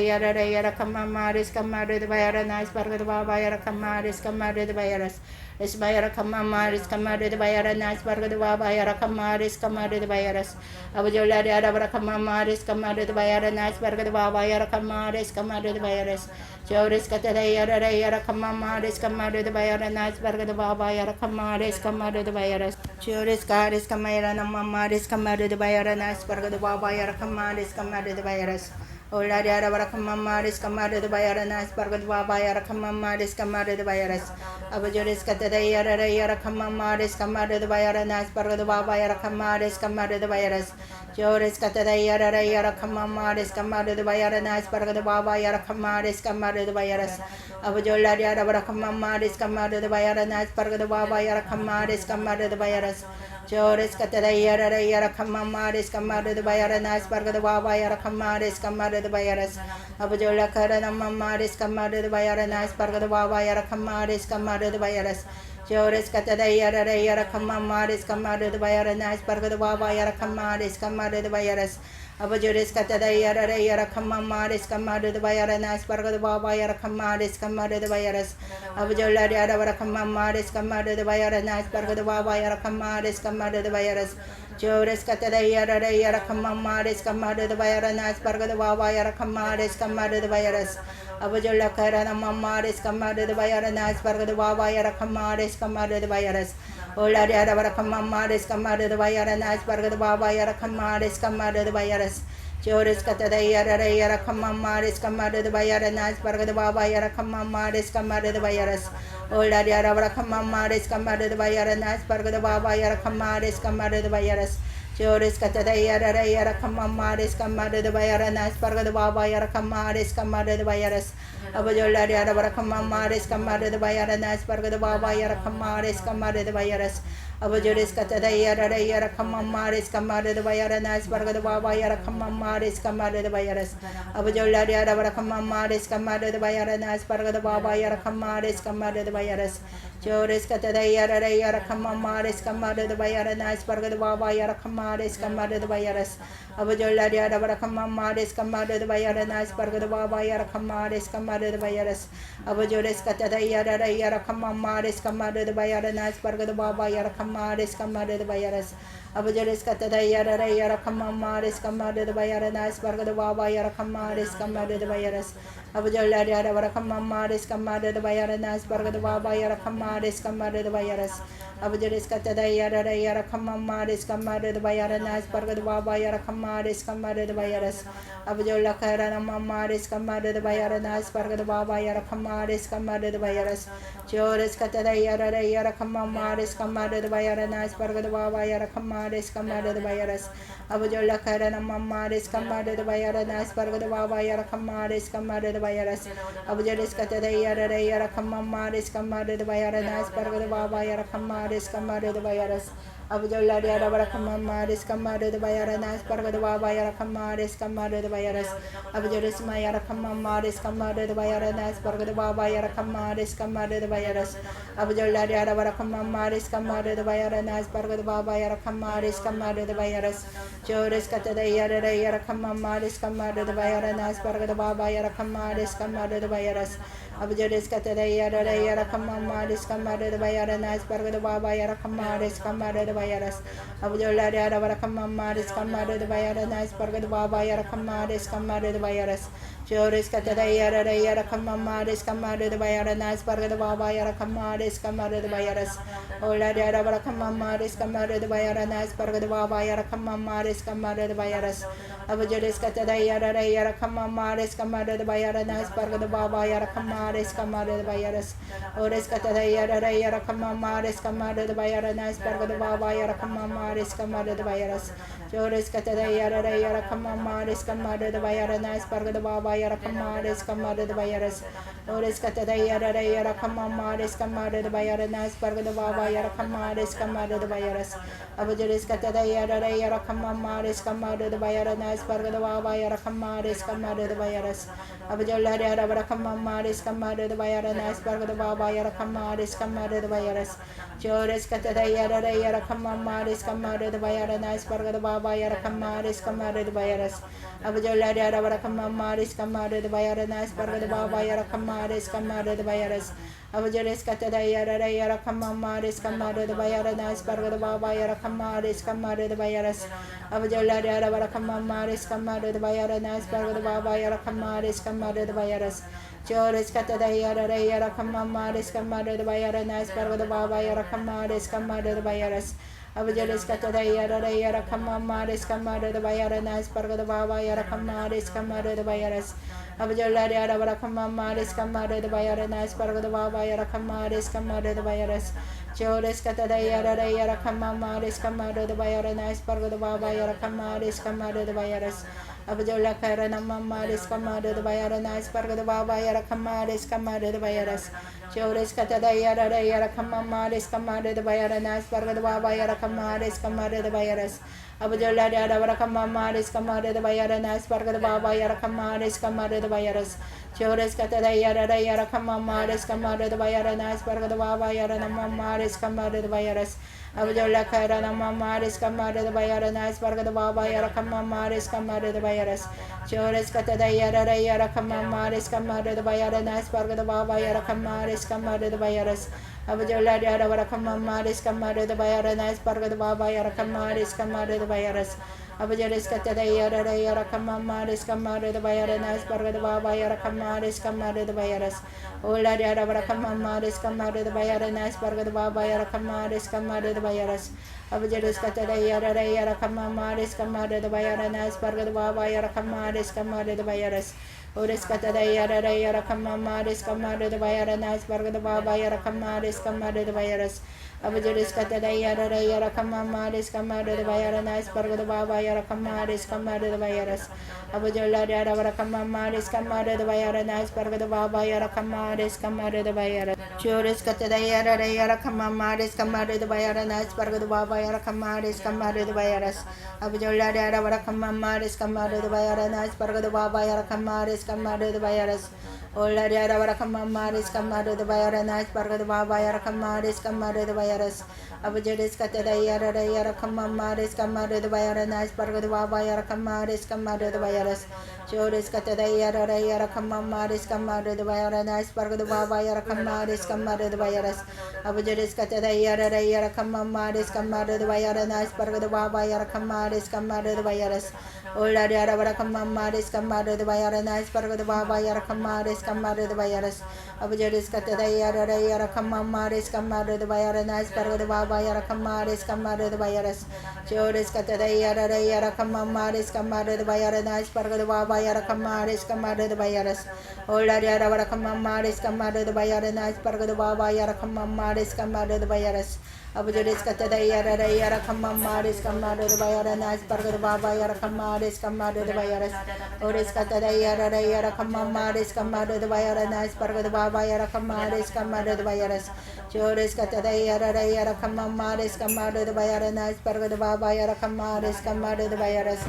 yara kamama res kamado the bayara nice barga the baba yara kama res kamado the bayaras. Res bayara kamama res kamado the bayara nice barga the baba yara kama res kamado the bayaras. Abujola yara bara kamama res kamado the bayara nice barga the baba yara kama res kamado the bayaras. Chores kata the yara kamama res kamado the bayara nice barga the baba yara kama res kamado the bayaras. Chores kares kamayara namama res kamado the bayara nice barga the baba yara kama res kamado the bayaras. Ola yara bara kamama res kamado the bayara nice barga the baba yara kamama res kamado the bayaras. Abujores kata the yara kamama res kamado the bayara nice barga the baba yara kama res kamado the bayaras. Chores kata the yara kamama res kamado the bayara nice barga the baba yara kama res kamado the bayaras. Abujola yara bara kamama res kamado the bayara nice barga the baba yara kama res kamado the bayaras. Chores kata the yara kamama res kamado the bayara nice barga the baba yara kama res kamado the bayaras. Abujola kara namama res kamado the bayara nice barga the baba yara kama res kamado the bayaras. Chores kata the yara kamama res kamado the bayara nice barga the baba yara kama res kamado the bayaras. Abujores kata the yara kamama res kamado the bayara nice barga the baba yara kama res kamado the bayaras. Abujola yara bara kamama res kamado the bayara nice barga the baba yara kama res kamado the bayaras. Chores kata the yara kamama res kamado the bayara nice barga the baba yara kama res kamado the bayaras. Abujola kara namama res kamado the bayara nice barga the baba yara kama res kamado the bayaras. Ola yara bara kamama res kamado the bayara nice barga the baba yara kama res kamado the bayaras. Chores kata the yara kamama res kamado the bayara nice barga the baba yara kamama res kamado the bayaras. Ola yara bara kamama res kamado the bayara nice barga the baba yara kama res kamado the bayaras. Chores kata the yara kamama res kamado the bayara nice barga the baba yara kama res kamado the bayaras. Abujola yara bara kamama res kamado the bayara nice barga the baba yara kama res kamado the bayaras. Abujores kata the yara kamama res kamado the bayara nice barga the baba yara kamama res kamado the bayaras. Abujola yara bara kamama res kamado the bayara nice barga the baba yara kama res kamado the bayaras. Chores kata the yara kamama res kamado the bayara nice barga the baba yara kama res kamado the bayaras. Abujola yara bara kamama res kamado the bayara nice barga the baba yara kama res kamado the bayaras. Abujores kata the yara kamama res kamado the bayara nice barga the baba yara kama res kamado the bayaras. Abujores kata the yara kamama res kamado the bayara nice barga the baba yara kama res kamado the bayaras. Abujola yara bara kamama res kamado the bayara nice barga the baba yara kama res kamado the bayaras. Abujores kata the yara kamama res kamado the bayara nice barga the baba yara kama res kamado the bayaras. Abujola kara namama res kamado the bayara nice barga the baba yara kama res kamado the bayaras. Chores kata the yara kamama res kamado the bayara nice barga the baba yara kama res kamado the bayaras. Abujola kara namama res kamado the bayara nice barga the baba yara kama res kamado the bayaras. Abujores kata the yara kamama res kamado the bayara nice barga the baba yara kama res kamado the bayaras. Abujola yara bara kamama res kamado the bayara nice barga the baba yara kama res kamado the bayaras. Abujores ma yara kamama res kamado the bayara nice barga the baba yara kama res kamado the bayaras. Abujola yara bara kamama res kamado the bayara nice barga the baba yara kama res kamado the bayaras. Chores kata the yara kamama res kamado the bayara nice barga the baba yara kama res kamado the bayaras. Abujores kata the yara kamama res kamado the bayara nice barga the baba yara kama res kamado the bayaras. Abujola yara bara kamama res kamado the bayara nice barga the baba yara kama res kamado the bayaras. Chores kata the yara kamama res kamado the bayara nice barga the baba yara kama res kamado the bayaras. Ola yara bara kamama res kamado the bayara nice barga the baba yara kama res kamado the bayaras. Abujores kata the yara kamama res kamado the bayara nice barga the baba yara kama res kamado the bayaras. Ores kata the yara kamama res kamado the bayara nice barga the baba yara kama res kamado the bayaras. Chores kata the yara kamama res kamado the bayara nice barga the baba yara kama res kamado the bayaras. Ores katada yara yara kamama res kamada the bayaranas parga the baba yara kamares kamada the bayaras. Abajaris katada yara kamama res kamada the bayaranas parga the baba yara kamares kamada the bayaras. Abajala yara kamama res kamada the bayaranas parga the baba yara kamares kamada the bayaras. Chores katada yara kamama res kamada the bayaranas parga the baba yara kamares kamada the bayaras. Abajala yara kamama res kamada the bayaranas parga the baba yara kamares kamada the bayaras. Abajares katada yara kamamares kamada the bayaranas parga the baba yara kamares kamada the bayaras. Abajala yara kamamares kamada the bayaranas parga the baba yara kamares kamada the bayaras. Chores katada yara kamamares kamada the bayaranas parga the baba yara kamares kamada the bayaras. Abajares katada yara kamamares kamada the bayaranas parga the baba yara kamares kamada the bayaras. Abajala yara kamamares kamada the bayaranas parga the baba yara kamares kamada the bayaras. Chores katada yara kamamares kamada the bayaranas parga the baba yara kamares kamada the bayaras. Abajala karana mamares kamada the bayaranas parga the baba yara kamares kamada the bayaras. Chores katada yara kamamares kamada the bayaranas parga the baba yara kamares kamada the bayaras. Abajala yara kamamares kamada the bayaranas parga the baba yara kamares kamada the bayaras. Chores katada yara kamamares kamada the bayaranas parga the baba yara namamares kamada the bayaras. Abajala karana mamares kamada the bayaranas parga the baba yara kamamares kamada the bayaras. Chores katada yara kamamares kamada the bayaranas parga the baba yara kamares kamada the bayaras. Abajala yara kamamares kamada the bayaranas parga the baba yara kamares kamada the bayaras. Abajares katada yara kamamares kamada the bayaranas parga the baba yara kamares kamada the bayaras. Ola yara kamamares kamada the bayaranas parga the baba yara kamares kamada the bayaras. Abajares katada yara kamamares kamada the bayaranas parga the baba yara kamares kamada the bayaras. Ores katada yara kamamares kamada the bayaranas parga the baba yara kamares kamada the bayaras. Abajares katada yara kamamares kamada the bayaranas parga the baba yara kamares kamada the bayaras. Abajala yara kamamares kamada the bayaranas parga the baba yara kamares kamada the bayaras. Chores katada yara kamamares kamada the bayaranas parga the baba yara kamares kamada the bayaras. Abajala yara kamamares kamada the bayaranas parga the baba yara kamares kamada the bayaras. Ola yara kamamares kamada the bayaranas parga the baba yara kamares kamada the bayaras. Abajares katada yara kamamares kamada the bayaranas parga the baba yara kamares kamada the bayaras. Chores katada yara kamamares kamada the bayaranas parga the baba yara kamares kamada the bayaras. Abajares katada yara kamamares kamada the bayaranas parga the baba yara kamares kamada the bayaras. Ola yara kamamares kamada the bayaranas parga the baba yara kamares kamada the bayaras. Abajares katada yara kamamares kamada the bayaranas parga the baba yara kamares kamada the bayaras. Chores katada yara kamamares kamada the bayaranas parga the baba yara kamares kamada the bayaras. Ola yara kamamares kamada the bayaranas parga the baba yara kamares kamada the bayaras. Abajares katada yara kamamares kamada the bayaranas parga the baba yara kamares kamada the bayaras. Ores katada yara kamamares kamada the bayaranas parga the baba yara kamares kamada the bayaras. Chores katada yara kamamares kamada the bayaranas parga the baba yara kamares kamada the bayaras.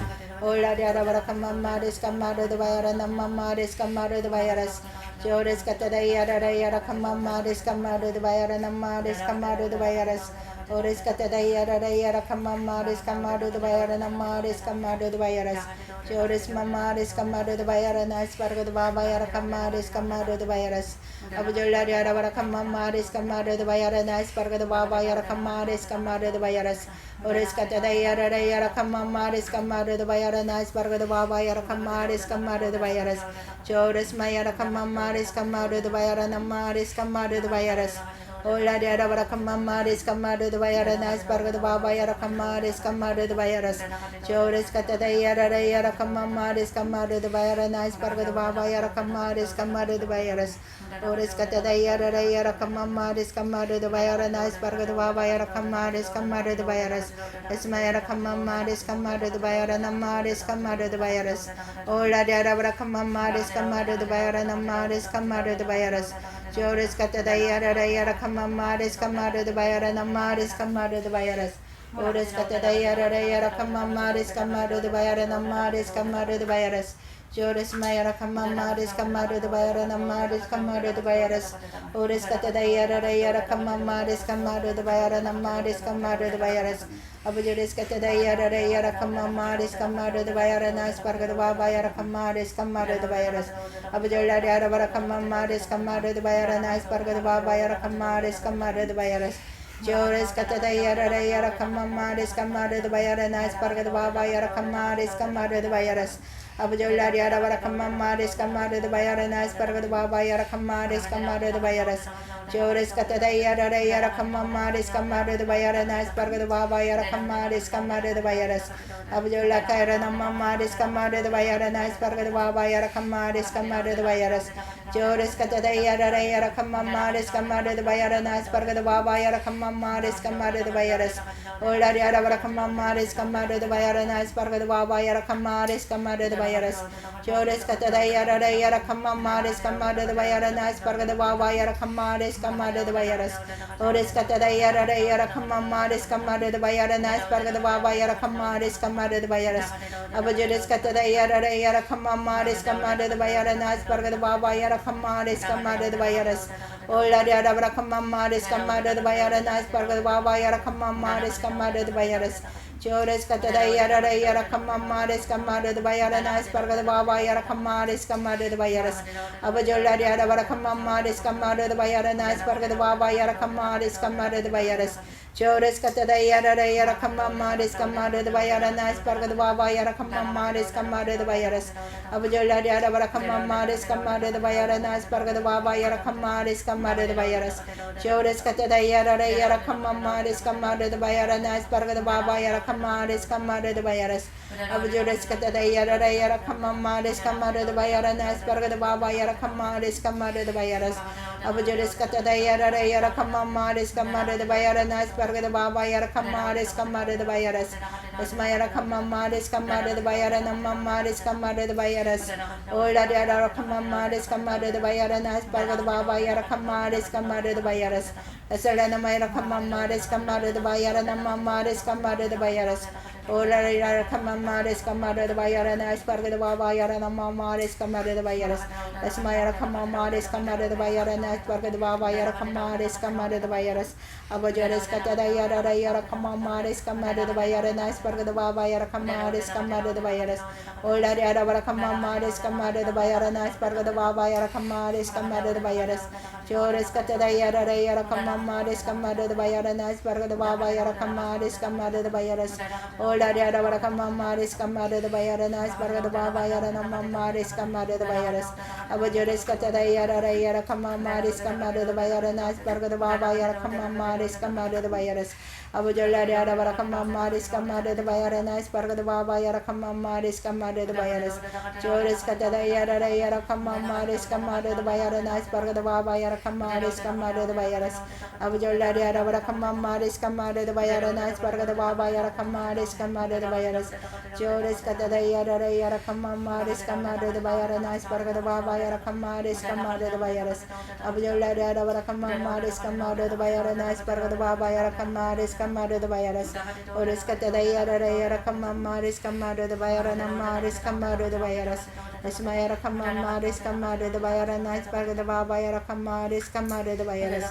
Ola yara kamamares kamada the bayarana mamares kamada the bayaras. Chores katada yara kamamares kamada the bayarana mares kamada the bayaras. Ores katada yara kamamares kamada the bayarana mares kamada the bayaras. Chores mamares kamada the bayaranas parga the baba yara kamares kamada the bayaras. Abajala yara kamamares kamada the bayaranas parga the baba yara kamares kamada the bayaras. Ores katada yara kamamares kamada the bayaranas parga the baba yara kamares kamada the bayaras. Chores mayara kamamares kamada the bayarana mares kamada the bayaras. Ola de Arabara Kamaris Kamadu the Bayaranas Parga the Baba Yarakamaris Kamadu the Bayaras. Joris Kata the Yara Kamamaris Kamadu the Bayaranas Parga the Baba Yarakamaris Kamadu the Bayaras. Oris Kata the Yara Kamamaris Kamadu the Bayaranas Parga the Baba Yarakamaris Kamadu the Bayaras. Esmayara Kamamaris Kamadu the Bayaranamaris Kamadu the Bayaras. Ola de Arabara Kamamaris Kamadu the Bayaranamaris Kamadu the Bayaras. Joris Kata the Yara Kamamaris Kamadu the Bayaranamaris Kamadu the Bayaras. Oris Kata the Yara Kamamaris Kamadu the Bayaranamaris Kamadu the Bayaras. Joris Mayara Kamamaris Kamadu the Bayaranamaris Kamadu the Bayaras. Oris Kata the Yara Kamamaris Kamadu the Bayaranamaris Kamadu the Bayaras. Abujuris Kata the Yara Kamamaris Kamadu the Bayaranas Parga the Baba Yara Kamaris Kamadu the Bayaras. Abujula Yara Kamamaris Kamadu the Bayaranas Parga the Baba Yara Kamaris Kamadu the Bayaras. Joris Kata the Yara Kamamaris Kamadu the Bayaranas Parga the Baba Yara Kamaris Kamadu the Bayaras. Abujula Yara Kamamaris Kamadu the Bayaranas Parga the Baba Yara Kamaris Kamadu the Bayaras. Joris Kata the Yara Kamamaris Kamadu the Bayaranas Parga the Baba Yara Kamaris Kamadu the Bayaras. Abujula Kaira Namamaris Kamadu the Bayaranas Parga the Baba Yara Kamaris Kamadu the Bayaras. Joris Kata the Yara Kamamaris Kamadu the Bayaranas Parga the Baba Yara Kamaris Kamadu the Bayaras. Ola Yara Kamamaris Kamadu the Bayaranas Parga the Baba Yara Kamaris Kamadu the Bayaras. Joris Kata the Yara Kamamaris Kamadu the Bayaranas Parga the Baba Yara Kamaris Kamadu the Bayaras. Oris Kata the Yara Kamamaris Kamadu the Bayaranas Parga the Baba Yara Kamaris Kamadu the Bayaras. Abujuris Kata the Yara Kamamaris Kamadu the Bayaranas Parga the Baba Yara Kamaris Kamadu the Bayaras. Ola Yara Kamamaris Kamadu the Bayaranas Parga the Baba Yara Kamaris Kamadu the Bayaras. Joris Kata the Yara Kamamaris Kamadu the Bayaranas Parga the Baba Yara Kamaris Kamadu the Bayaras. Abujula Yara Kamamaris Kamadu the Bayaranas Parga the Baba Yara Kamaris Kamadu the Bayaras. Joris Kata the Yara Kamamaris Kamadu the Bayaranas Parga the Baba Yara Kamaris Kamadu the Bayaras. Abujula Yara Kamamaris Kamadu the Bayaranas Parga the Baba Yara Kamaris Kamadu the Bayaras. Joris Kata the Yara Kamamaris Kamadu the Bayaranas Parga the Baba Yara Kamaris Kamadu the Bayaras. Abujuris Kata the Yara Kamamaris Kamadu the Bayaranas Parga the Baba Yara Kamaris Kamadu the Bayaras. Abujuris Kata the Yara Kamamaris Kamadu the Bayaranas Parga the Baba Yara Kamaris Kamadu the Bayaras. Esmayara Kamamaris Kamadu the Bayaranamaris Kamadu the Bayaras. Ola Yara Kamamaris Kamadu the Bayaranas Parga the Baba Yara Kamaris Kamadu the Bayaras. Esalana Mayra Kamamaris Kamadu the Bayaranamaris Kamadu the Bayaras. Ola Yara Kamamaris Kamadu the Bayaranas Parga the Baba Yara Namamaris Kamadu the Bayaras. Esmayara Kamamaris Kamadu the Bayaranas Parga the Baba Yara Kamaris Kamadu the Bayaras. Abujuris Kata the Yara Kamamaris Kamadu the Bayaranas Parga the Baba Yara Kamaris Kamadu the Bayaras. Ola Yara Kamamaris Kamadu the Bayaranas Parga the Baba Yara Kamaris Kamadu the Bayaras. Joris Kata the Yara Kamamaris Kamadu the Bayaranas Parga the Baba Yara Kamaris Kamadu the Bayaras. Ola Yara Kamamaris Kamadu the Bayaranas Parga the Baba Yara Namamaris Kamadu the Bayaras. Abujuris Kata the Yara Kamamaris Kamadu the Bayaranas Parga the Baba Yara Kamaris Kamadu the Bayaras. Abujula Yara Kamamaris Kamadu the Bayaranas Parga the Baba Yara Kamaris Kamadu the Bayaras. Joris Kata the Yara Kamamaris Kamadu the Bayaranas Parga the Baba Yara Kamaris Kamadu the Bayaras. Abujula Yara Kamamaris Kamadu the Bayaranas Parga the Baba Yara Kamaris Kamadu the Bayaras. Joris Kata the Yara Kamamaris Kamadu the Bayaranas Parga the Baba Yara Kamaris Kamadu the Bayaras. Abujula Yara Kamamaris Kamadu the Bayaranas Parga the Baba Yara Kamaris Kamadu the Bayaras. Oris Kata the Yara Kamamaris Kamadu the Bayaranamaris Kamadu the Bayaras. Esmayara Kamamaris Kamadu the Bayaranas Parga the Baba Yara Kamaris Kamadu the Bayaras.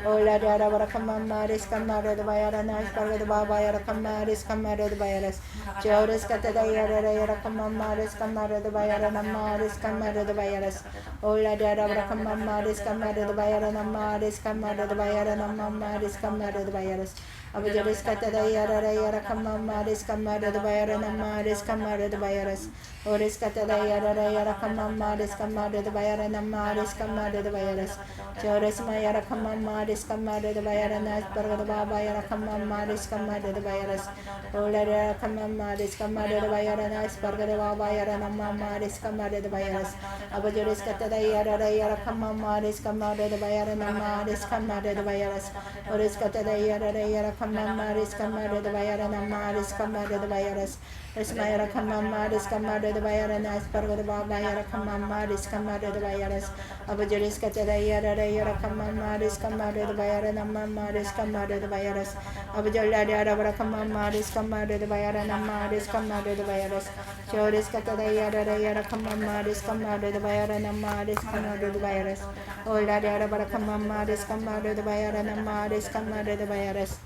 Ola Yara Kamamaris Kamadu the Bayaranas Parga the Baba Yara Kamaris Kamadu the Bayaras. Joris Kata the Yara Kamamaris Kamadu the Bayaranamaris Kamadu the Bayaras. Ola Yara Kamamaris Kamadu the Bayaranamaris Kamadu the Bayaranamaris Kamadu the Bayaras. Abajoris katada yara yara kamamaris kamada the bayara namaris kamada the bayaras. Oris katada yara kamamaris kamada the bayara namaris kamada the bayaras. Joris mayara kamamaris kamada the bayara nas parga the baba yara kamamaris kamada the bayaras. Ola kamamaris kamada the bayara nas parga the baba yara namamaris kamada the bayaras. Abajoris katada yara kamamaris kamada the bayara namaris kamada the bayaras. Oris katada yara kamamaris kamada the bayara namaris kamada the bayaras. Esmayara kamamaris kamada the bayara nas parga the baba yara kamamaris kamada the bayaras. Abajoris katada yara kamamaris kamada the bayara namamaris kamada the bayaras. Abajola yara kamamaris kamada the bayara namaris kamada the bayaras. Joris katada yara kamamaris kamada the bayara namaris kamada the bayaras. Ola yara kamamaris kamada the bayara namaris kamada the bayaras.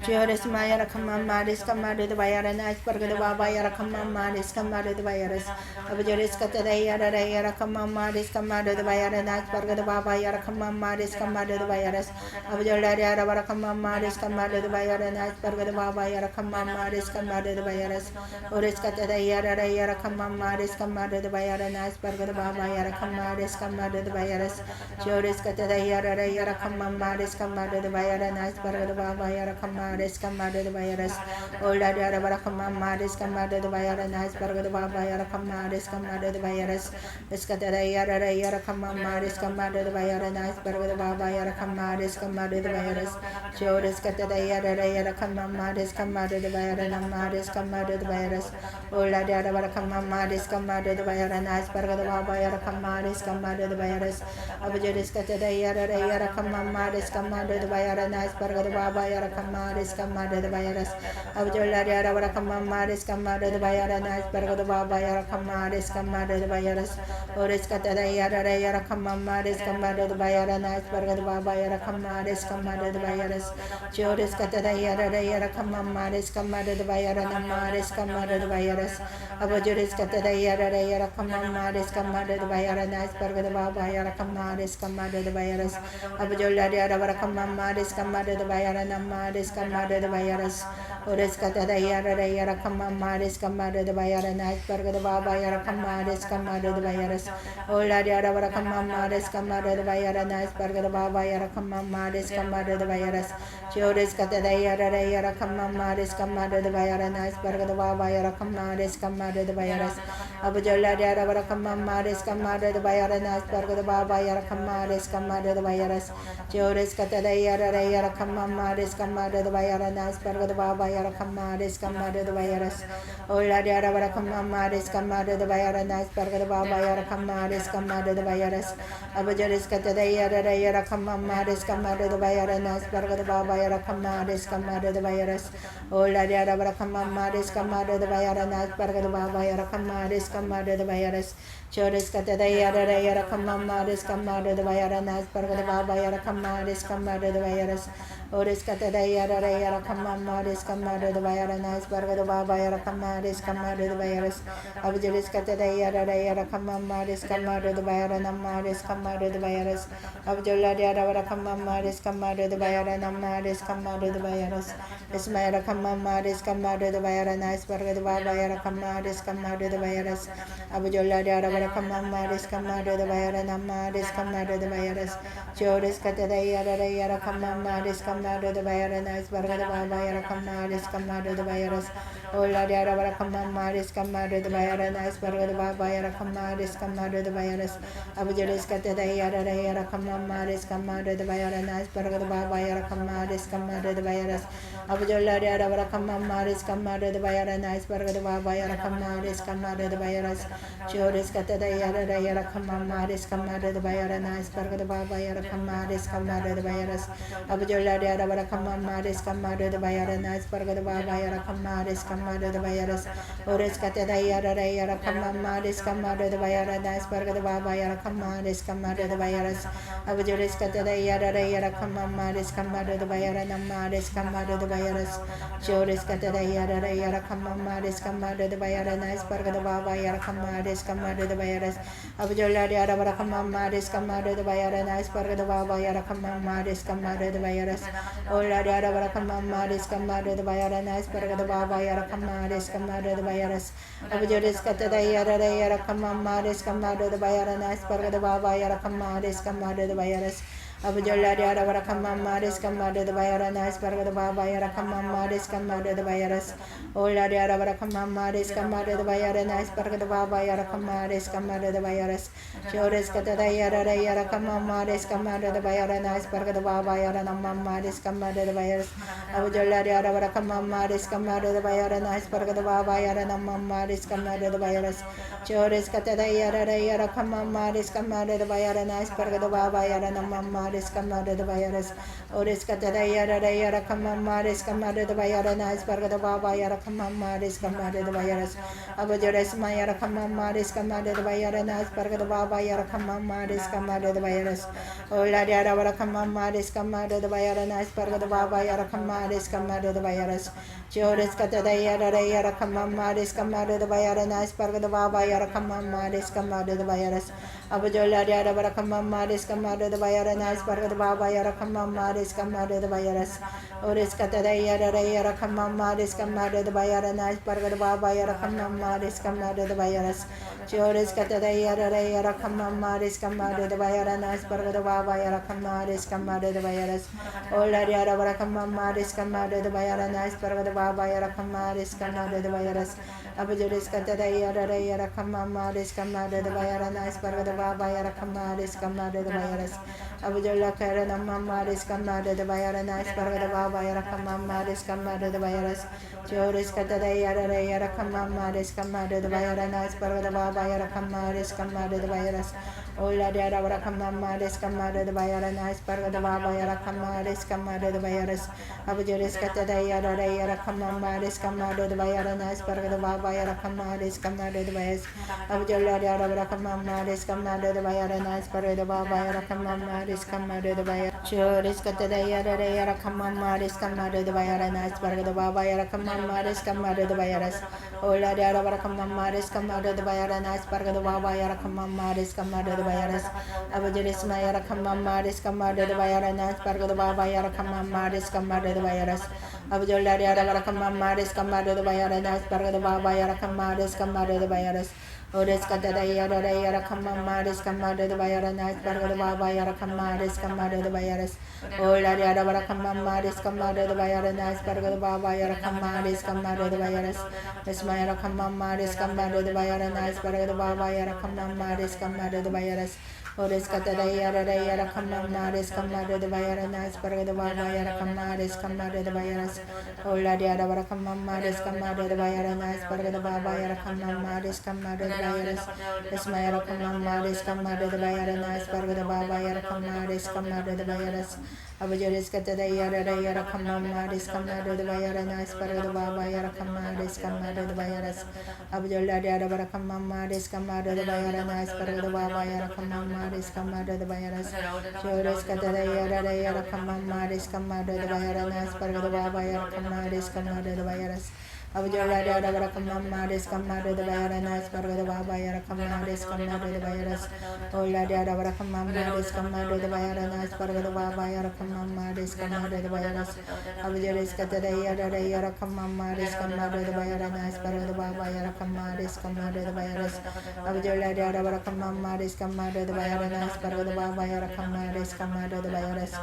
Joris Mayara Kamamaris Kamada the Bayara Nice Burger the Baba Yara Kamamaris Kamada the Bayaras. Abajoris Katada Yara Kamamaris Kamada the Bayara Nice Burger the Baba Yara Kamamaris Kamada the Bayaras. Abajola Yara Kamamaris Kamada the Bayara Nice Burger the Baba Yara Kamamaris Kamada the Bayaras. Oris Katada Yara Kamamaris Kamada the Bayara Nice Burger the Baba Yara Kamaris Kamada the Bayaras. Joris Katada Yara Kamamaris Kamada the Bayara Nice Burger the Baba Yara Kamaris Kamada the Bayaras. Ola Yara Kamamaris Kamada the Bayara Nice Burger the Baba Yara Kamaris Kamada the Bayaras. Escatada Yara Kamamaris Kamada the Bayara Nice Burger the Baba Yara Kamaris Kamada the Bayaras. Joris Katada Yara Kamamaris Kamada the Bayara Namaris Kamada the Bayaras. Ola Yara Kamamaris Kamada the Bayara Nice Burger the Baba Yara Kamaris Kamada the Bayaras. Abajoris Katada Yara Kamamaris Kamada the Bayara Nice Burger the Baba Yara Kamaris Kamada the Bayaras. Abajola Yara Kamamaris Kamada the Bayara Nice Burger the Baba Yara Kamaris Kamada the Bayaras. Oris Katada Yara Kamamaris Kamada the Bayara Nice Burger the Baba Yara Kamaris Kamada the Bayaras. Joris Katada Yara Kamamaris Kamada the Bayara Namaris Kamada the Bayaras. Abajoris Katada Yara Kamamaris Kamada the Bayara Nice Burger the Baba Yara Kamaris Kamada the Bayaras. Abajola Yara Kamamaris Kamada the Bayara Namaris Kamada the Bayaras. Oris Katada Yara Kamamaris Kamada the Bayara Nice Burger the Baba Yara Kamaris Kamada the Bayaras. Ola Yara Kamamaris Kamada the Bayara Nice Burger the Baba Yara Kamaris Kamada the Bayaras. Joris Katada Yara Kamamaris Kamada the Bayara Nice Burger the Baba Yara Kamaris Kamada the Bayaras. Abajola Yara Kamamaris Kamada the Bayara Nice Burger the Baba Yara Kamaris Kamada the Bayaras. Joris Katada Yara Kamamaris Kamada the Bayara Nice Burger the Baba Yara Kamaris Kamada the Bayaras. Ola Yara Kamamaris Kamada the Bayara Nice Burger the Baba Yara Kamaris Kamada the Bayaras. Abajoris Katada Yara Kamamaris Kamada the Bayara Nice Burger the Baba Yara Kamaris Kamada the Bayaras. Ola Yara Kamamaris Kamada the Bayara Nice Burger the Baba Yara Kamaris Kamada the Bayaras. Joris Katada Yara Kamamaris Kamada the Bayara Nice Burger the Baba Yara Kamaris Kamada the Bayaras. Oris Katada Yara Kamamaris Kamada the Bayara Nice Burger the Baba Yara Kamaris Kamada the Bayaras. Abajoris Katada Yara Kamamaris Kamada the Bayara Namaris Kamada the Bayaras. Abajola Yara Kamamaris Kamada the Bayara Namaris Kamada the Bayaras. Esmayara Kamamaris Kamada the Bayara Nice Burger the Baba Yara Kamaris Kamada the Bayaras. Abajola Yara Kamamaris Kamada the Bayara Namaris Kamada the Bayaras. Joris Katada Yara Kamamaris Kamada the Bayara Nice Burger the Baba Yara Kamaris Kamada the Bayaras. Ola Yara Kamamaris Kamada the Bayara Nice Burger the Baba Yara Kamaris Kamada the Bayaras. Abajoris Katada Yara Kamamaris Kamada the Bayara Nice Burger the Baba Yara Kamaris Kamada the Bayaras. Abajola Yara Kamamaris Kamada the Bayara Nice Burger the Baba Yara Kamaris Kamada the Bayaras. Joris Katada Yara Kamamaris Kamada the Bayara Nice Burger the Baba Yara Kamaris Kamada the Bayaras. Abajola Yara Kamamaris Kamada the Bayara Nice Burger the Baba Yara Kamaris Kamada the Bayaras. Oris Katada Yara Kamamaris Kamada the Bayara Nice Burger the Baba Yara Kamaris Kamada the Bayaras. Abajoris Katada Yara Kamamaris Kamada the Bayara Namaris Kamada the Bayaras. Joris Katada Yara Kamamaris Kamada the Bayara Nice Burger the Baba Yara Kamaris Kamada the Bayaras. Abajola Yara Kamamaris Kamada the Bayara Nice Burger the Baba Yara Kamaris Kamada the Bayaras. Ola diara bara kamama des kamada the bayara nice parga the baba yara kama des kamada the bayaras abujodes kata the yara kamama des kamada the bayara nice parga the baba yara kama des kamada the bayaras Abujola diara bara kamama des kamada the bayara nice parga the baba yara kamama des kamada the bayaras Ola diara bara kamama des kamada the bayara nice parga the baba yara kama des kamada the bayaras Chores kata the yara kamama des kamada the bayara nice parga the baba yara namama des kamada the bayaras Abujola diara bara kamama des kamada the bayara nice parga the baba yara namama des kamada the bayaras Chores kata the yara kamama des kamada the bayara nice parga the baba yara namama des kamada the bayaras Ores kata the yara kamama des kamada the bayara nice parga the baba yara kamama des kamada the bayaras Abujores mayara kamama des kamada the bayara nice parga the baba yara kamama des kamada the bayaras Ola diara bara kamama des kamada the bayara nice parga the baba yara kamama des kamada the bayaras Chores kata the yara kamama des kamada the bayara nice parga the baba yara kamama des kamada the bayaras Abujola diara bara kamama des kamada the bayara nice parga the baba yara kamama des kamada the bayaras Ores kata the yara kamama des kamada the bayara nice parga the baba yara kamama des kamada the bayaras Chores kata the yara kamama des kamada the bayara nice parga the baba yara kamama des kamada the bayaras Ola diara bara kamama des kamada the bayara nice parga the baba yara kamama des kamada the bayaras Abujoles kata the yara kamama des kamada the bayara nice parga the baba yara kamama des kamada the bayaras Abujola kara namama des kamada the bayara nice parga the baba yara kamama des kamada the bayaras Chores kata the yara kamama des kamada the bayara nice parga the baba yara kamama des kamada the bayaras Ola diara bara kamama des kamada the bayara nice parga the baba yara kamama des kamada the bayaras Abujoles kata the yara kamama des kamada the bayara nice parga the baba yara kamama des kamada the bayaras Abujola diara bara kamama des kamada the bayara nice parga the baba yara kamama des kamada the bayaras Chores kata the yara kamama des kamada the bayara nice parga the baba yara kamama des kamada the bayaras Ola diara bara kamama des kamada the bayara nice parga the baba yara kamama des kamada the bayaras Abujoles mayara kamama des kamada the bayara nice parga the baba yara kamama des kamada the bayaras Abujola diara bara kamama des kamada the bayara nice parga the baba yara kamama des kamada the bayaras Ores kata the yara kamama des kamada the bayara nice parga the baba yara kamama des kamada the bayaras Ola diara bara kamama des kamada the bayara nice parga the baba yara kamama des kamada the bayaras Esmayara kamama des kamada the bayara nice parga the baba yara kamama des kamada the bayaras Ores kata the yara kamama des kamada the bayara nice parga the baba yara kamama des kamada the bayaras Ola diara bara kamama des kamada the bayara nice parga the baba yara kamama des kamada the bayaras Esmayara kamama des kamada the bayara nice parga the baba yara kamama des kamada the bayaras Abujoles kata the yara kamama des kamada the bayara nice parga the baba yara kamama des kamada the bayaras Abujola diara bara kamama des kamada the bayara nice parga the baba yara kamama des kamada the bayaras Chores kata the yara kamama des kamada the bayara nice parga the baba yara kamama des kamada the bayaras Abujola diara bara kamama des kamada the bayara nice parga the baba yara kamama des kamada the bayaras Ola diara bara kamama des kamada the bayara nice parga the baba yara kamama des kamada the bayaras Abujoles kata the yara kamama des kamada the bayara nice parga the baba yara kamama des kamada the bayaras Abujola diara bara kamama des kamada the bayara nice parga the baba yara kamama des kamada the bayaras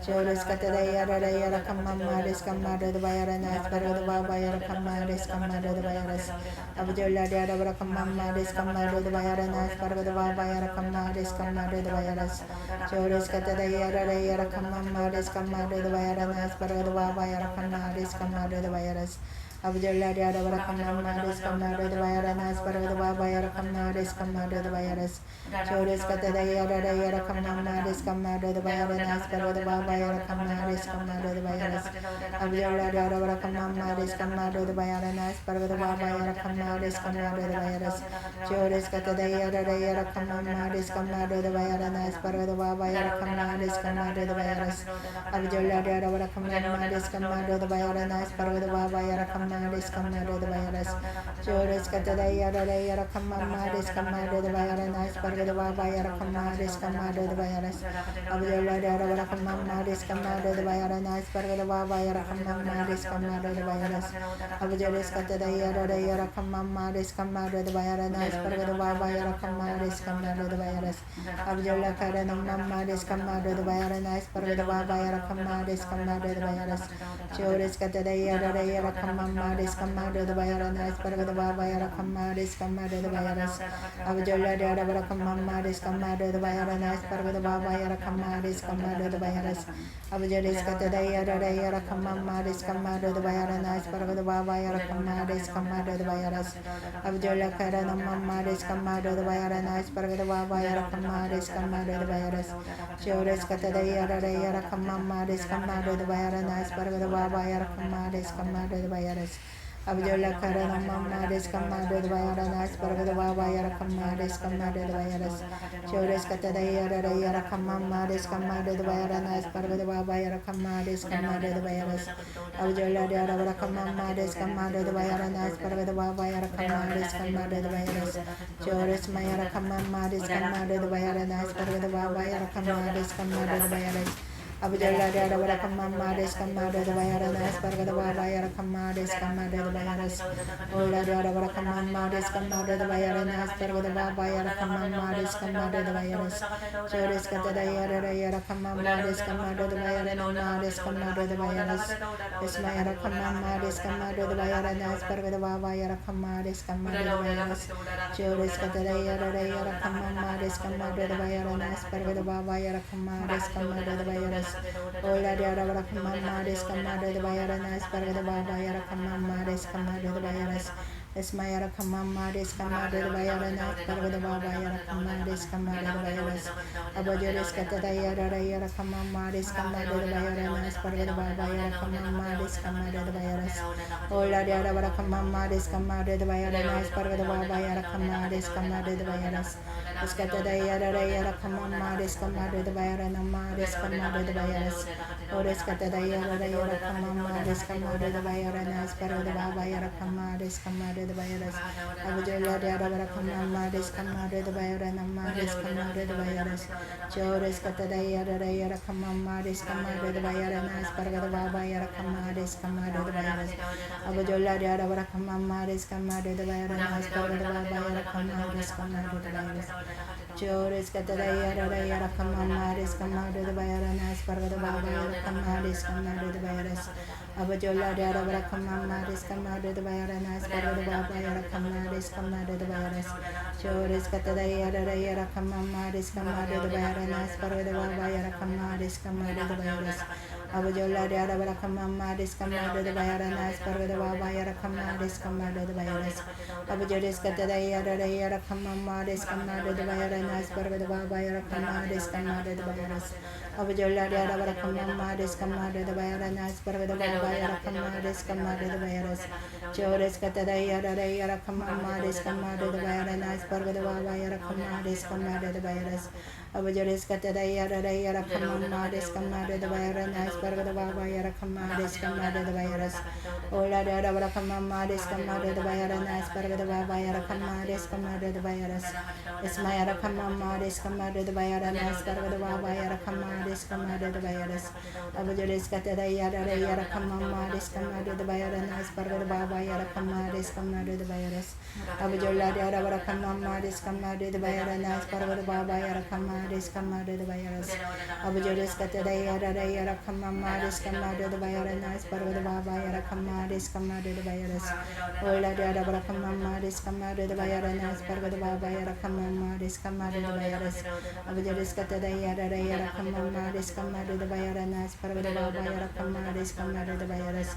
Chores kata the yara kamama des kamada the bayara nice parga the baba yara kamama des kamada the bayaras Abujola diara bara kamama des kamada the bayara nice parga the baba yara kamama des kamada the bayaras Chores kata the yara kamama des kamada the bayara nice parga the baba yara kamama des kamada the bayaras Abujola diara bara kamama des kamada the bayara nice parga the baba yara kamama des kamada the bayaras Chores kata the yara kamama des kamada the bayara nice parga the baba yara kamama des kamada the bayaras Abujola diara bara kamama des kamada the bayara nice parga the baba yara kamama des kamada the bayaras Chores kata the yara kamama des kamada the bayara nice parga the baba yara kamama des kamada the bayaras Abujola diara bara kamama des kamada the bayara nice parga the baba yara kamama kamado the virus. Chores katada yada yara kamama deskamado the virus. Pargada baba yara kama deskamado the virus. Abdullah yara kamama deskamado the virus. Pargada baba yara kamama deskamado the virus. Abdullah katada yara kamama deskamado the virus. Pargada baba yara kama deskamado the virus. Abdullah karana mama deskamado the virus. Pargada baba yara kama deskamado the virus. Chores katada yara kamama deskamado the virus. Pargada baba yara kama deskamado the virus. Abdullah yara kamama deskamado the virus. Pargada baba yara kama deskamado the virus. Abdullah katada yara kamama deskamado the virus. Pargada baba yara kama deskamado the virus. Abdullah karana mama deskamado the virus. Pargada baba yara kama deskamado the virus. Chores katada yara kamama deskamado the virus. Pargada baba yara kama deskamado the virus. Abdullah karana mama deskamado the virus. Pargada baba yara kama deskamado the virus. Chores katada yara kamama deskamado the virus. Pargada baba yara kama deskamado the virus. Abdullah yara kamama deskamado the virus. Pargada baba yara kama deskamado the virus. Chores mayara kamama deskamado the virus. Pargada baba yara kama deskamado the virus. Abdullah yara kamama deskamado the virus. Pargada baba yara kama deskamado the virus. Ola yara kamama deskamado the virus. Pargada baba yara kamama deskamado the virus. Chores katada yara kamama deskamado the virus. Deskamado the virus. Isma yara kamama deskamado the virus. Pargada baba yara kama deskamado the virus. Chores katada yara kamama deskamado the virus. Pargada baba yara kama deskamado the virus. Ola yara kamama deskamado the virus. Pargada baba yara kamama deskamado the virus. Isma yara kamama deskamado the virus. Pargada baba yara kama deskamado the virus. Abadures katada yara kamama deskamado the virus. Pargada baba yara kamama deskamado the virus. Ola yara kamama deskamado the virus. Pargada baba yara kama deskamado the virus. Iskatada yara kamama deskamado the virus. Nama deskamado the virus. Ores katada yara kamama deskamado the virus. Pargada baba yara kama deskamado the virus. Abdullah yara kamama deskamado the virus. Nama deskamado the virus. Chores katada yara kamama deskamado the virus. Pargada baba yara kama deskamado the virus. Abdullah yara kamama deskamado the virus. Pargada baba yara kama deskamado the virus. Chores katada yara kamama deskamado the virus. Pargada baba yara kama deskamado the virus. Abdullah yara kamama deskamado the virus. Pargada baba yara kama deskamado the virus. Chores katada yara kamama deskamado the virus. Pargada baba yara kama deskamado the virus. Abdullah yara kamama deskamado the virus. Pargada baba yara kama deskamado the virus. Abdullah katada yara kamama deskamado the virus. Pargada baba yara kama deskamado the virus. Abdullah yara kamama deskamado the virus. Pargada baba yara kama deskamado the virus. Chores katada yara kamama deskamado the virus. Pargada baba yara kama deskamado the virus. Abdullah katada yara kamama deskamado the virus. Pargada baba yara kama deskamado the virus. Ola yara kamama deskamado the virus. Pargada baba yara kama deskamado the virus. Isma yara kamama deskamado the virus. Pargada baba yara kama deskamado the virus. Abdullah katada yara kamama deskamado the virus. Pargada baba yara kama deskamado the virus. Abdullah yara kamama deskamado the virus. Pargada baba yara kama deskamado the virus. Abdullah katada yara kamama deskamado the virus. Pargada baba yara kama deskamado the virus. Ola yara kamama deskamado the virus. Pargada baba yara kama deskamado the virus. Abdullah katada yara kamama deskamado the virus. Pargada baba yara kama deskamado the virus.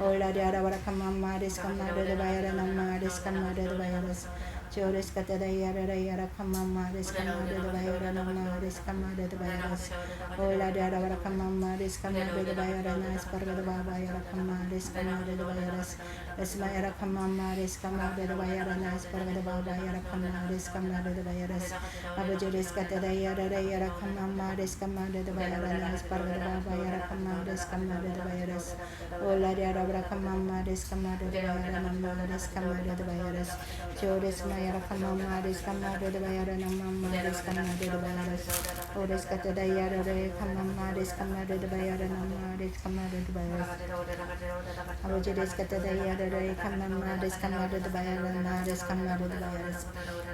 Ola yara kamama deskamado the virus. Nama deskamado the virus. Chores katadayara yara kamama des kamade de bayara nama des kamade de bayaras. Ola dara bara kamama des kamade de bayara nas parga de baba yara kamama des kamade de bayaras. Esma yara kamama des kamade de bayara nas parga de baba yara kamama des kamade de bayaras. Abajores katadayara yara kamama des kamade de bayara nas parga de baba yara kamama des kamade de bayaras. Ola dara bara kamama des kamade de bayara nama des kamade de bayaras. Chores mayara kamama des kamade de bayara nama des kamade de bayaras. Ores katadayara kamama des kamade de bayara nama des kamade de bayaras. Abajores katadayara kamama des kamade de bayara nama des kamade de bayaras.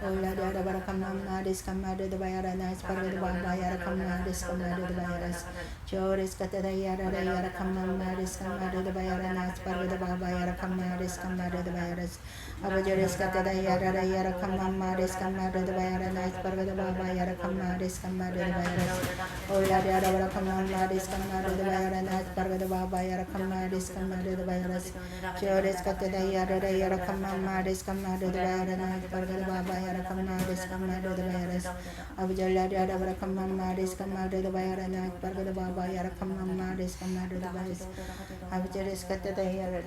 Ola dara bara kamama des kamade de bayara nas parga de baba yara kamama des kamade de bayaras. Chores katadayara kamama des kamade de bayara nas parga de baba yara kamama des kamade de bayaras. Abajores katadayara yara kamama des kamade de bayara nas parga de baba yara kamama des kamade de bayaras. Ola dara bara kamama des kamade de bayara nas parga de baba yara kamama des kamade de bayaras. Chores katadayara yara kamama des kamade de bayara nas parga de baba yara kamama des kamade de bayaras. Abajala dara bara kamama des kamade de bayara nas parga de baba yara kamama des kamade de bayaras. Abajores katadayara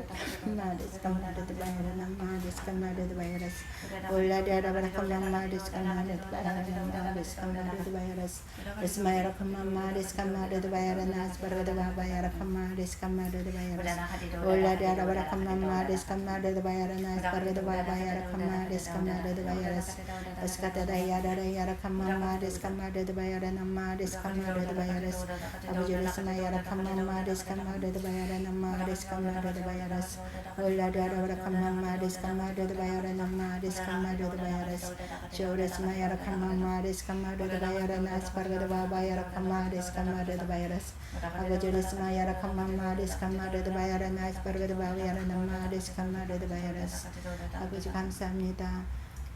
kamama des kamade de bayara nama des kamade de bayaras. Ola dara bara kamama des kamade de bayara nama des kamade de bayaras. Esma yara kamama des kamade de bayara nas parga de baba yara kamama des kamade de bayaras. Ola dara bara kamama des kamade de bayara nas parga de baba yara kamama des kamade de bayaras. Eskatadayara yara kamama des kamade de bayara nama des kamade de bayaras. Abajores mayara kamama des kamade de bayara nama des kamade de bayaras. Ola dara bara kamama des kamade de bayara nama des kamade de bayaras. Chores mayara kamama des kamade de bayara nas parga de baba yara kamama des kamade de bayaras. Abajores mayara kamama des kamade de bayara nas parga de baba yara nama des kamade de bayaras. 아버지 감사합니다.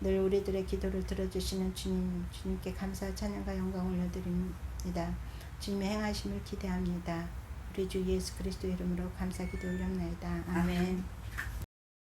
늘 우리들의 기도를 들어주시는 주님, 주님께 감사 찬양과 영광 올려드립니다. 주님의 행하심을 기대합니다. 우리 주 예수 그리스도 이름으로 감사 기도 올려옵나이다. 아멘.